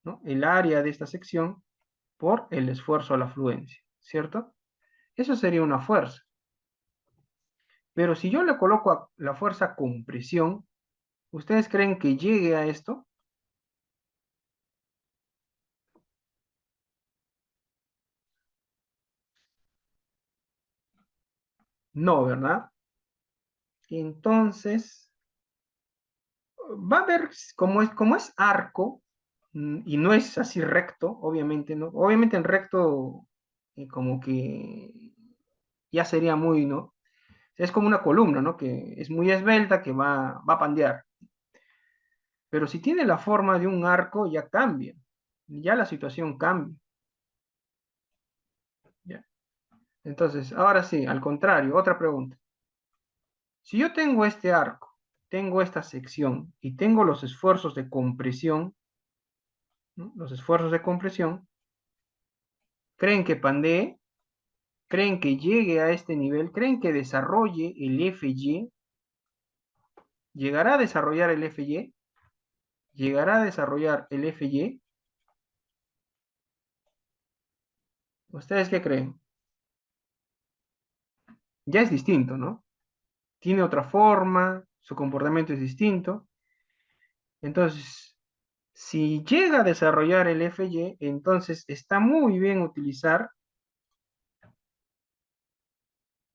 ¿no? El área de esta sección por el esfuerzo a la fluencia, ¿cierto? Eso sería una fuerza. Pero si yo le coloco a la fuerza compresión, ¿ustedes creen que llegue a esto? No, ¿verdad? Entonces, va a ver, como es arco, y no es así recto, obviamente, ¿no? Obviamente en recto, como que ya sería muy, ¿no? Es como una columna, ¿no? Que es muy esbelta, que va a pandear. Pero si tiene la forma de un arco, ya cambia. Ya la situación cambia. ¿Ya? Entonces, ahora sí, al contrario, otra pregunta. Si yo tengo este arco, tengo esta sección y tengo los esfuerzos de compresión, ¿no? Los esfuerzos de compresión, ¿creen que pandee? ¿Creen que llegue a este nivel? ¿Creen que desarrolle el FY? ¿Llegará a desarrollar el FY? ¿Llegará a desarrollar el FY? ¿Ustedes qué creen? Ya es distinto, ¿no? Tiene otra forma, su comportamiento es distinto. Entonces, si llega a desarrollar el FY, entonces está muy bien utilizar,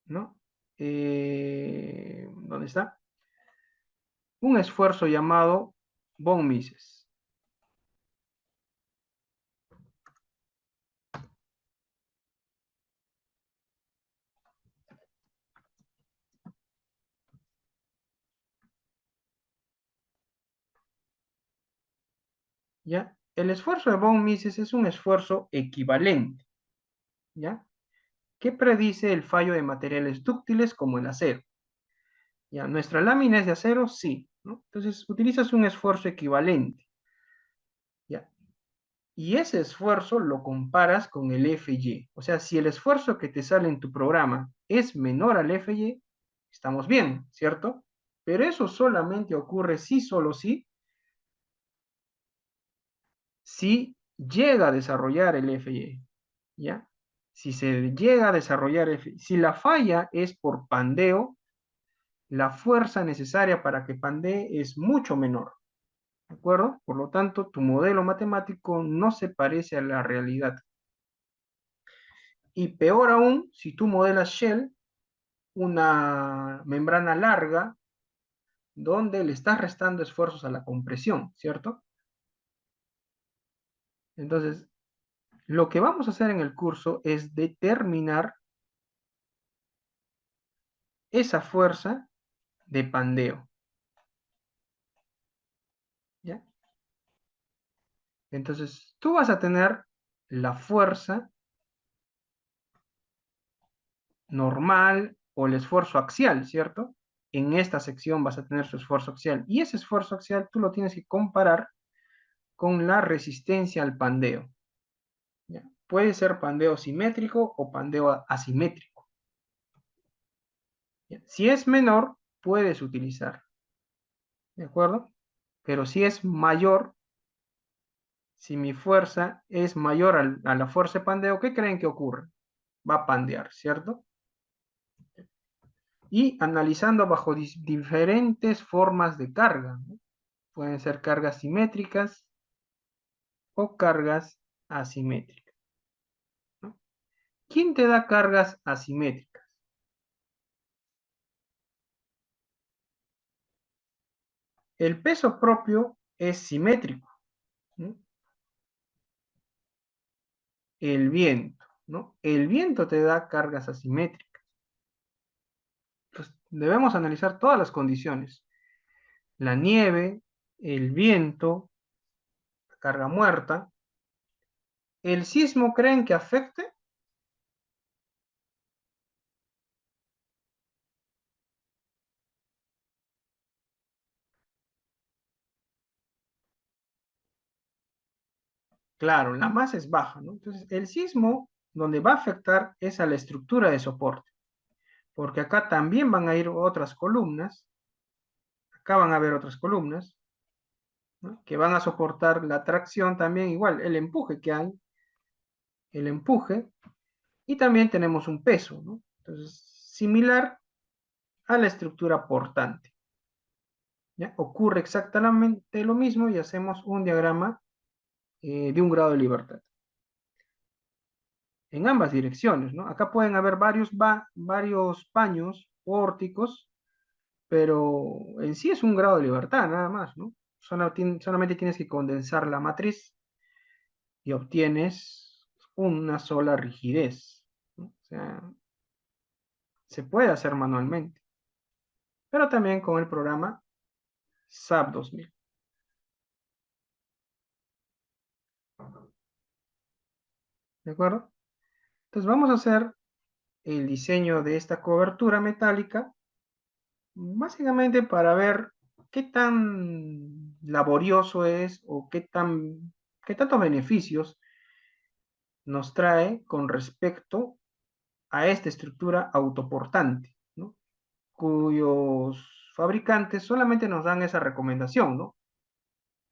¿no? ¿Dónde está? Un esfuerzo llamado von Mises. ¿Ya? el esfuerzo de von Mises es un esfuerzo equivalente, ¿ya? Que predice el fallo de materiales dúctiles como el acero. ¿Ya? ¿Nuestra lámina es de acero? Sí, ¿no? Entonces utilizas un esfuerzo equivalente, ¿ya? Y ese esfuerzo lo comparas con el FY. O sea, si el esfuerzo que te sale en tu programa es menor al FY, estamos bien, ¿cierto? Pero eso solamente ocurre si, solo si llega a desarrollar el FY, ¿ya? Si se llega a desarrollar, si la falla es por pandeo, la fuerza necesaria para que pandee es mucho menor, ¿de acuerdo? Por lo tanto, tu modelo matemático no se parece a la realidad. Y peor aún, si tú modelas Shell, una membrana larga, donde le estás restando esfuerzos a la compresión, ¿cierto? Entonces, lo que vamos a hacer en el curso es determinar esa fuerza de pandeo, ¿ya? Entonces, tú vas a tener la fuerza normal o el esfuerzo axial, ¿cierto? En esta sección vas a tener su esfuerzo axial. Y ese esfuerzo axial tú lo tienes que comparar con la resistencia al pandeo, ¿ya? Puede ser pandeo simétrico o pandeo asimétrico, ¿ya? Si es menor, puedes utilizar, ¿de acuerdo? Pero si es mayor, si mi fuerza es mayor a la fuerza de pandeo, ¿qué creen que ocurre? Va a pandear, ¿cierto? Y analizando bajo diferentes formas de carga, ¿no? Pueden ser cargas simétricas o cargas asimétricas, ¿no? ¿Quién te da cargas asimétricas? El peso propio es simétrico, ¿no? El viento, ¿no? El viento te da cargas asimétricas. Entonces, debemos analizar todas las condiciones. La nieve, el viento, la carga muerta. ¿El sismo creen que afecte? Claro, la masa es baja, ¿no? Entonces, el sismo donde va a afectar es a la estructura de soporte, porque acá también van a ir otras columnas, acá van a haber otras columnas, ¿no? Que van a soportar la tracción también igual, el empuje que hay, el empuje, y también tenemos un peso, ¿no? Entonces, similar a la estructura portante, ¿ya? Ocurre exactamente lo mismo y hacemos un diagrama de un grado de libertad en ambas direcciones, ¿no? Acá pueden haber varios paños pórticos, pero en sí es un grado de libertad, nada más, ¿no? Solamente tienes que condensar la matriz y obtienes una sola rigidez, ¿no? O sea, se puede hacer manualmente, pero también con el programa SAP 2000, ¿de acuerdo? Entonces vamos a hacer el diseño de esta cobertura metálica, básicamente para ver qué tan laborioso es o qué tantos beneficios nos trae con respecto a esta estructura autoportante, ¿no? Cuyos fabricantes solamente nos dan esa recomendación, ¿no?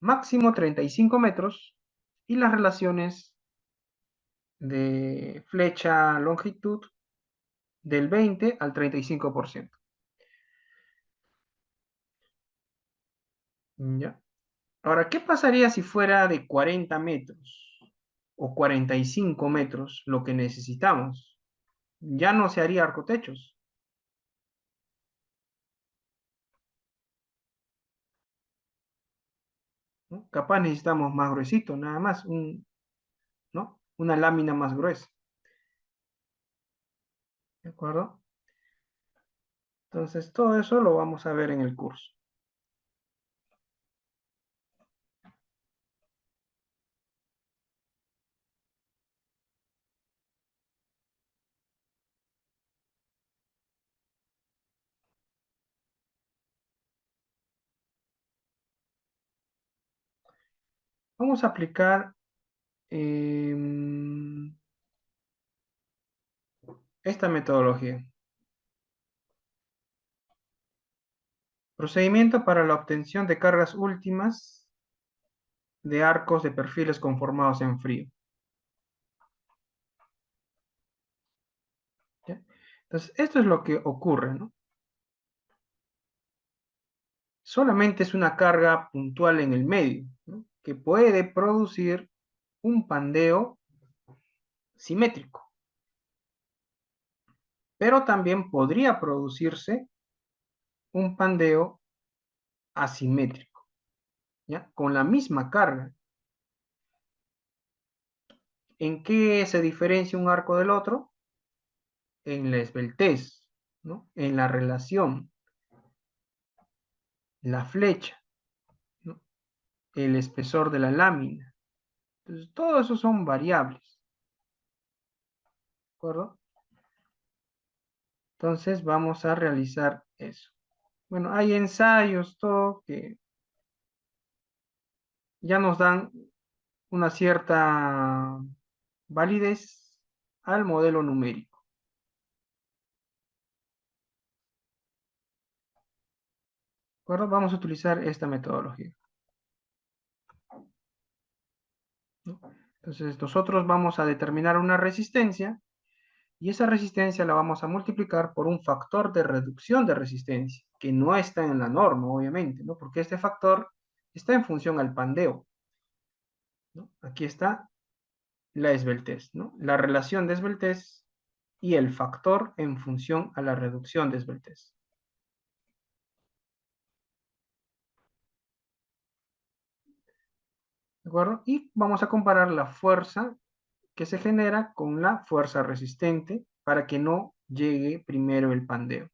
Máximo 35 metros y las relaciones de flecha longitud del 20 al 35%. ¿Ya? Ahora, ¿qué pasaría si fuera de 40 metros o 45 metros lo que necesitamos? Ya no se haría arcotechos, ¿no? Capaz necesitamos más gruesito, nada más, ¿no? Una lámina más gruesa, ¿de acuerdo? Entonces, todo eso lo vamos a ver en el curso. Vamos a aplicar esta metodología. Procedimiento para la obtención de cargas últimas de arcos de perfiles conformados en frío. ¿Ya? Entonces, esto es lo que ocurre, ¿no? Solamente es una carga puntual en el medio, ¿no? Que puede producir un pandeo simétrico, pero también podría producirse un pandeo asimétrico, ¿ya? Con la misma carga. ¿En qué se diferencia un arco del otro? En la esbeltez, ¿no? En la relación, la flecha, ¿no? El espesor de la lámina. Entonces, todo eso son variables, ¿de acuerdo? Entonces, vamos a realizar eso. Bueno, hay ensayos, todo, que ya nos dan una cierta validez al modelo numérico. ¿De acuerdo? Vamos a utilizar esta metodología, ¿no? Entonces, nosotros vamos a determinar una resistencia y esa resistencia la vamos a multiplicar por un factor de reducción de resistencia, que no está en la norma, obviamente, ¿no? Porque este factor está en función al pandeo, ¿no? Aquí está la esbeltez, ¿no? La relación de esbeltez y el factor en función a la reducción de esbeltez. ¿De acuerdo? Y vamos a comparar la fuerza que se genera con la fuerza resistente para que no llegue primero el pandeo.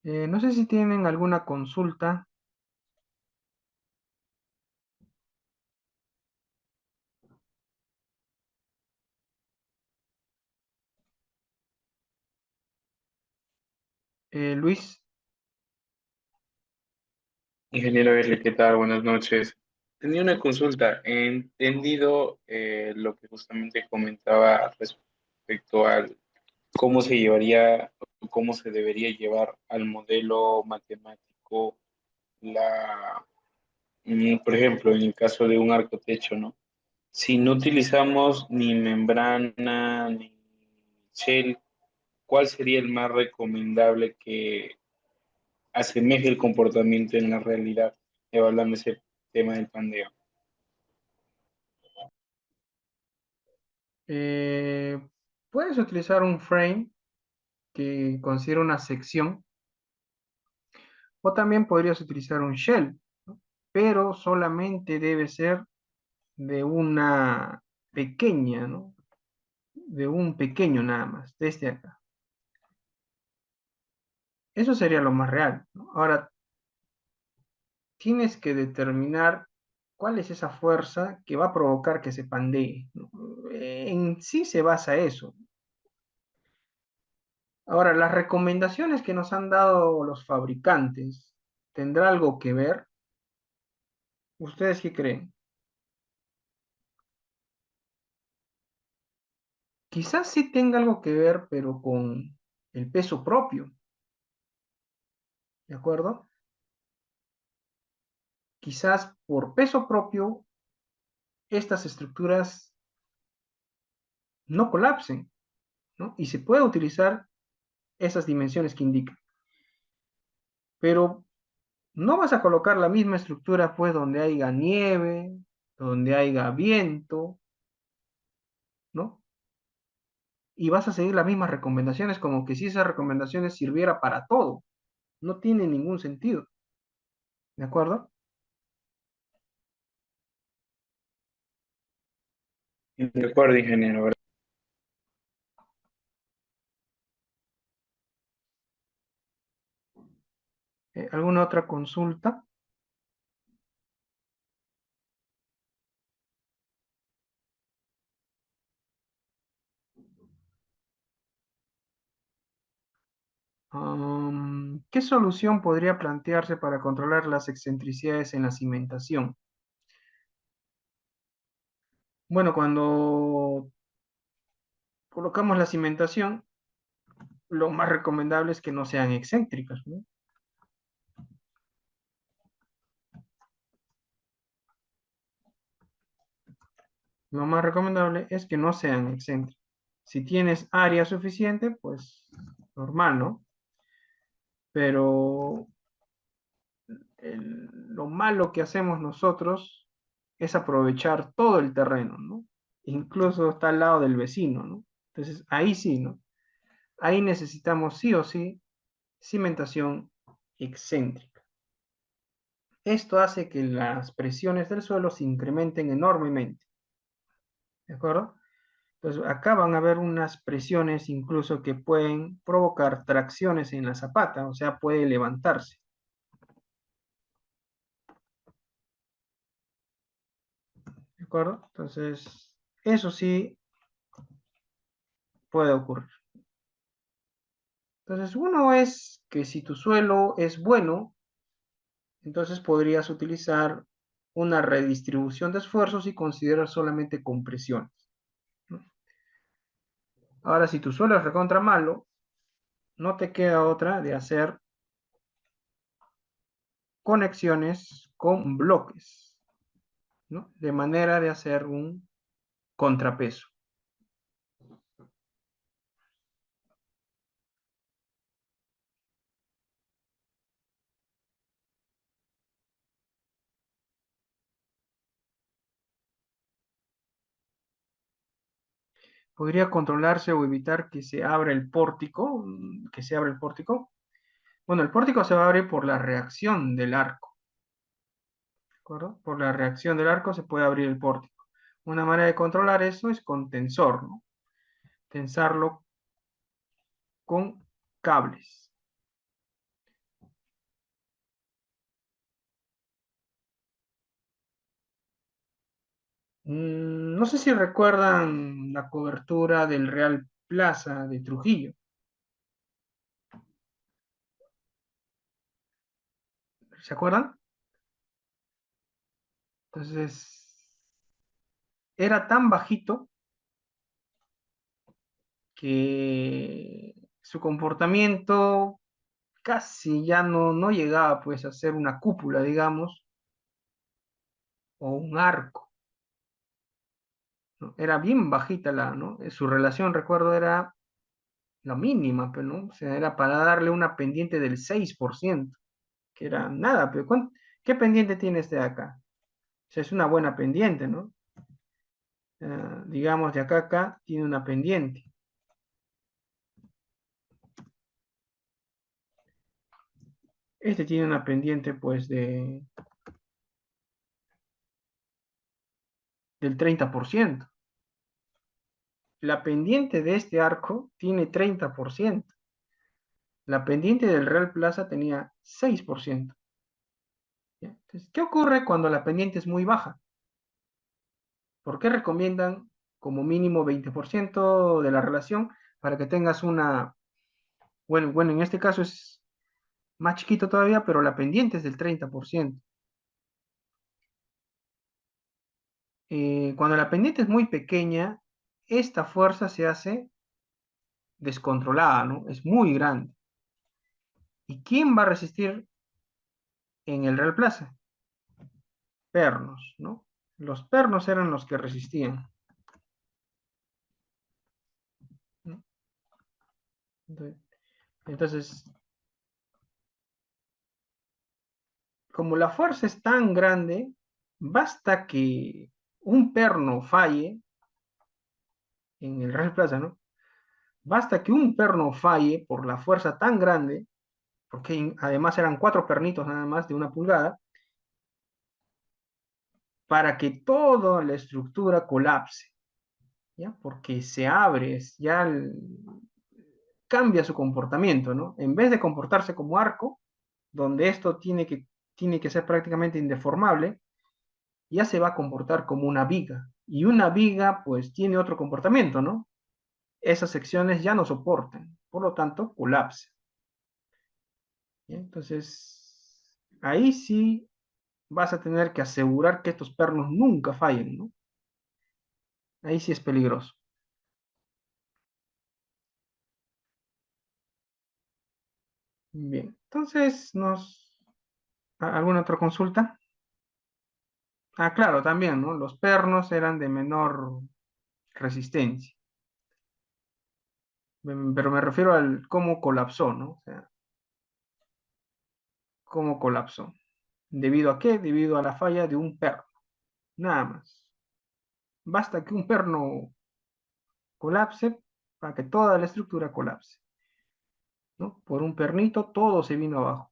No sé si tienen alguna consulta. Luis. Ingeniero L, ¿qué tal? Buenas noches. Tenía una consulta. He entendido lo que justamente comentaba respecto al cómo se llevaría o cómo se debería llevar al modelo matemático la, por ejemplo, en el caso de un arco techo, ¿no? Si no utilizamos ni membrana ni shell, ¿cuál sería el más recomendable que asemeje el comportamiento en la realidad, evaluando ese tema del pandeo? eh, Puedes utilizar un frame que considera una sección, o también podrías utilizar un shell, ¿no? Pero solamente debe ser de una pequeña, ¿no? De un pequeño nada más, desde acá. Eso sería lo más real, ¿no? Ahora, tienes que determinar cuál es esa fuerza que va a provocar que se pandee, ¿no? En sí se basa eso. Ahora, las recomendaciones que nos han dado los fabricantes, ¿tendrá algo que ver? ¿Ustedes qué creen? Quizás sí tenga algo que ver, pero con el peso propio, ¿de acuerdo? Quizás por peso propio estas estructuras no colapsen, ¿no? Y se puede utilizar esas dimensiones que indican. Pero no vas a colocar la misma estructura pues donde haya nieve, donde haya viento, ¿no? Y vas a seguir las mismas recomendaciones como que si esas recomendaciones sirviera para todo. No tiene ningún sentido, ¿de acuerdo? De acuerdo, ingeniero. ¿Alguna otra consulta? ¿Qué solución podría plantearse para controlar las excentricidades en la cimentación? Bueno, cuando colocamos la cimentación, lo más recomendable es que no sean excéntricas, ¿no? Lo más recomendable es que no sean excéntricas. Si tienes área suficiente, pues normal, ¿no? Pero lo malo que hacemos nosotros es aprovechar todo el terreno, ¿no? Incluso está al lado del vecino, ¿no? Entonces, ahí sí, ¿no? Ahí necesitamos sí o sí cimentación excéntrica. Esto hace que las presiones del suelo se incrementen enormemente, ¿de acuerdo? Entonces, acá van a haber unas presiones incluso que pueden provocar tracciones en la zapata, o sea, puede levantarse, ¿de acuerdo? Entonces, eso sí puede ocurrir. Entonces, uno es que si tu suelo es bueno, entonces podrías utilizar una redistribución de esfuerzos y considerar solamente compresiones, ¿no? Ahora, si tu suelo es recontra malo, no te queda otra de hacer conexiones con bloques, ¿no? De manera de hacer un contrapeso. Podría controlarse o evitar que se abra el pórtico, que se abra el pórtico. Bueno, el pórtico se va a abrir por la reacción del arco, ¿de acuerdo? Por la reacción del arco se puede abrir el pórtico. Una manera de controlar eso es con tensor, ¿no? Tensarlo con cables. No sé si recuerdan la cobertura del Real Plaza de Trujillo. ¿Se acuerdan? Entonces, era tan bajito que su comportamiento casi ya no llegaba pues a ser una cúpula, digamos, o un arco, ¿no? Era bien bajita ¿no? Su relación, recuerdo, era la mínima, pero ¿no? O sea, era para darle una pendiente del 6%, que era nada, pero ¿qué pendiente tiene este de acá? O sea, es una buena pendiente, ¿no? Digamos, de acá a acá tiene una pendiente. Este tiene una pendiente, pues, del 30%. La pendiente de este arco tiene 30%. La pendiente del Real Plaza tenía 6%. ¿Ya? Entonces, ¿qué ocurre cuando la pendiente es muy baja? ¿Por qué recomiendan como mínimo 20% de la relación para que tengas una, bueno, en este caso es más chiquito todavía, pero la pendiente es del 30%. Cuando la pendiente es muy pequeña, esta fuerza se hace descontrolada, ¿no? Es muy grande. ¿Y quién va a resistir en el Real Plaza? Pernos, ¿no? Los pernos eran los que resistían, ¿no? Entonces, como la fuerza es tan grande, basta que un perno falle en el Real Plaza, ¿no? Basta que un perno falle por la fuerza tan grande, porque además eran 4 pernitos nada más de 1 pulgada, para que toda la estructura colapse. ¿ya? Porque se abre, cambia su comportamiento, ¿no? En vez de comportarse como arco, donde esto tiene que ser prácticamente indeformable, ya se va a comportar como una viga. Y una viga, pues, tiene otro comportamiento, ¿no? Esas secciones ya no soportan, por lo tanto, colapsa. ¿Ya? Entonces, ahí sí vas a tener que asegurar que estos pernos nunca fallen, ¿no? Ahí sí es peligroso. Bien, entonces, ¿alguna otra consulta? Ah, claro, también, ¿no? Los pernos eran de menor resistencia. Pero me refiero al cómo colapsó, ¿no? O sea, cómo colapsó. ¿Debido a qué? Debido a la falla de un perno. Nada más. Basta que un perno colapse para que toda la estructura colapse, ¿no? Por un pernito todo se vino abajo.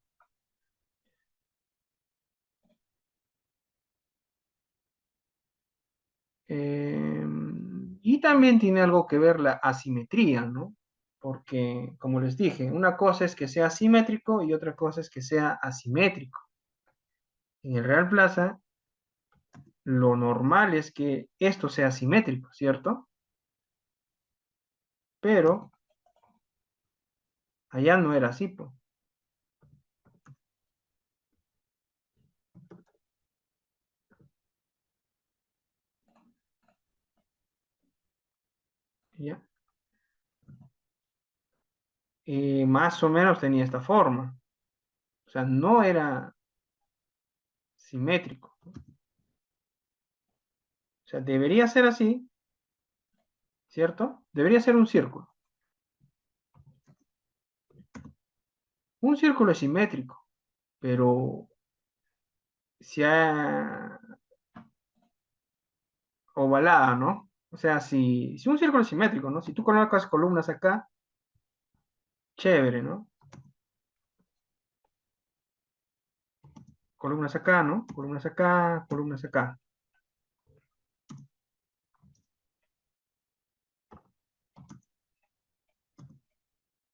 Y también tiene algo que ver la asimetría, ¿no? Porque, como les dije, una cosa es que sea simétrico y otra cosa es que sea asimétrico. En el Real Plaza, lo normal es que esto sea simétrico, ¿cierto? Pero allá no era así, pues, ¿ya? Más o menos tenía esta forma. O sea, no era simétrico. O sea, debería ser así, ¿cierto? Debería ser un círculo. Un círculo es simétrico, pero si ha ovalada, ¿no? O sea, si un círculo es simétrico, ¿no? Si tú colocas columnas acá, chévere, ¿no? Columnas acá, ¿no? Columnas acá, columnas acá.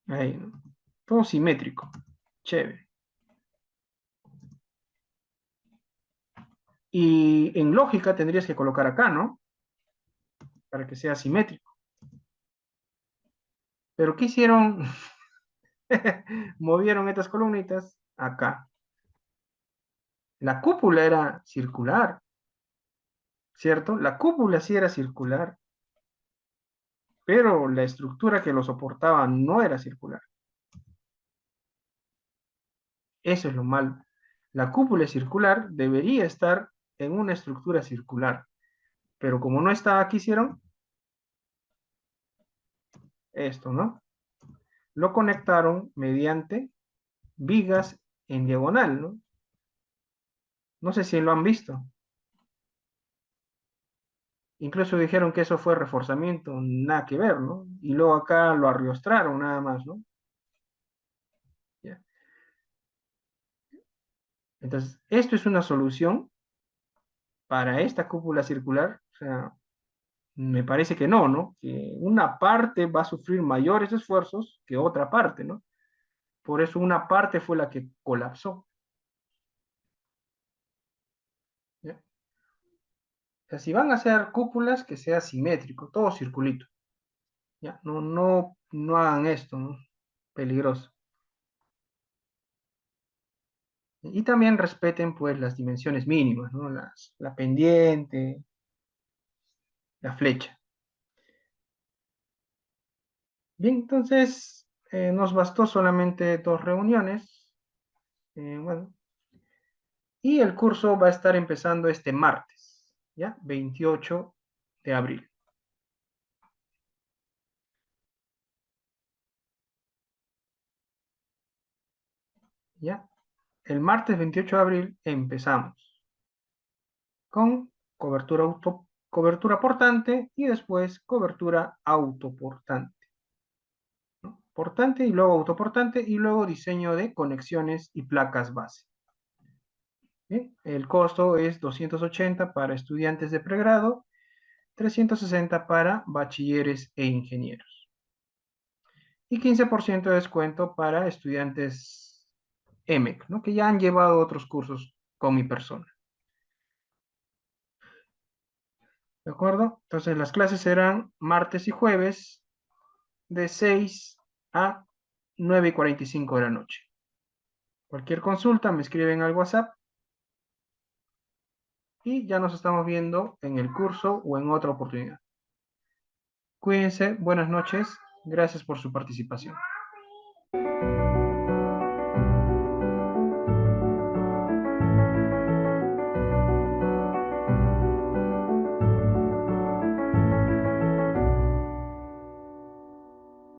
Ahí, ¿no? Todo simétrico. Chévere. Y en lógica tendrías que colocar acá, ¿no? Para que sea simétrico. Pero ¿qué hicieron? Movieron estas columnitas acá. La cúpula era circular, ¿cierto? La cúpula sí era circular, pero la estructura que lo soportaba no era circular. Eso es lo malo. La cúpula circular debería estar en una estructura circular, pero como no estaba, ¿qué hicieron? Esto, ¿no? Lo conectaron mediante vigas en diagonal, ¿no? No sé si lo han visto. Incluso dijeron que eso fue reforzamiento, nada que ver, ¿no? Y luego acá lo arriostraron nada más, ¿no? Ya. Entonces, esto es una solución para esta cúpula circular. O sea, me parece que no, ¿no? Que una parte va a sufrir mayores esfuerzos que otra parte, ¿no? Por eso una parte fue la que colapsó. ¿Ya? O sea, si van a hacer cúpulas, que sea simétrico, todo circulito. ¿Ya? No hagan esto, ¿no? Peligroso. Y también respeten, pues, las dimensiones mínimas, ¿no? La pendiente, la flecha. Bien, entonces, nos bastó solamente 2 reuniones. Bueno, y el curso va a estar empezando este martes, ¿ya? 28 de abril, ¿ya? El martes 28 de abril empezamos con cobertura portante y después cobertura autoportante, ¿no? Portante y luego autoportante y luego diseño de conexiones y placas base. ¿Bien? El costo es 280 para estudiantes de pregrado 360 para bachilleres e ingenieros. Y 15% de descuento para estudiantes EMEC, ¿no? Que ya han llevado otros cursos con mi persona. ¿De acuerdo? Entonces las clases serán martes y jueves de 6 a 9:45 de la noche. Cualquier consulta me escriben al WhatsApp y ya nos estamos viendo en el curso o en otra oportunidad. Cuídense, buenas noches, gracias por su participación.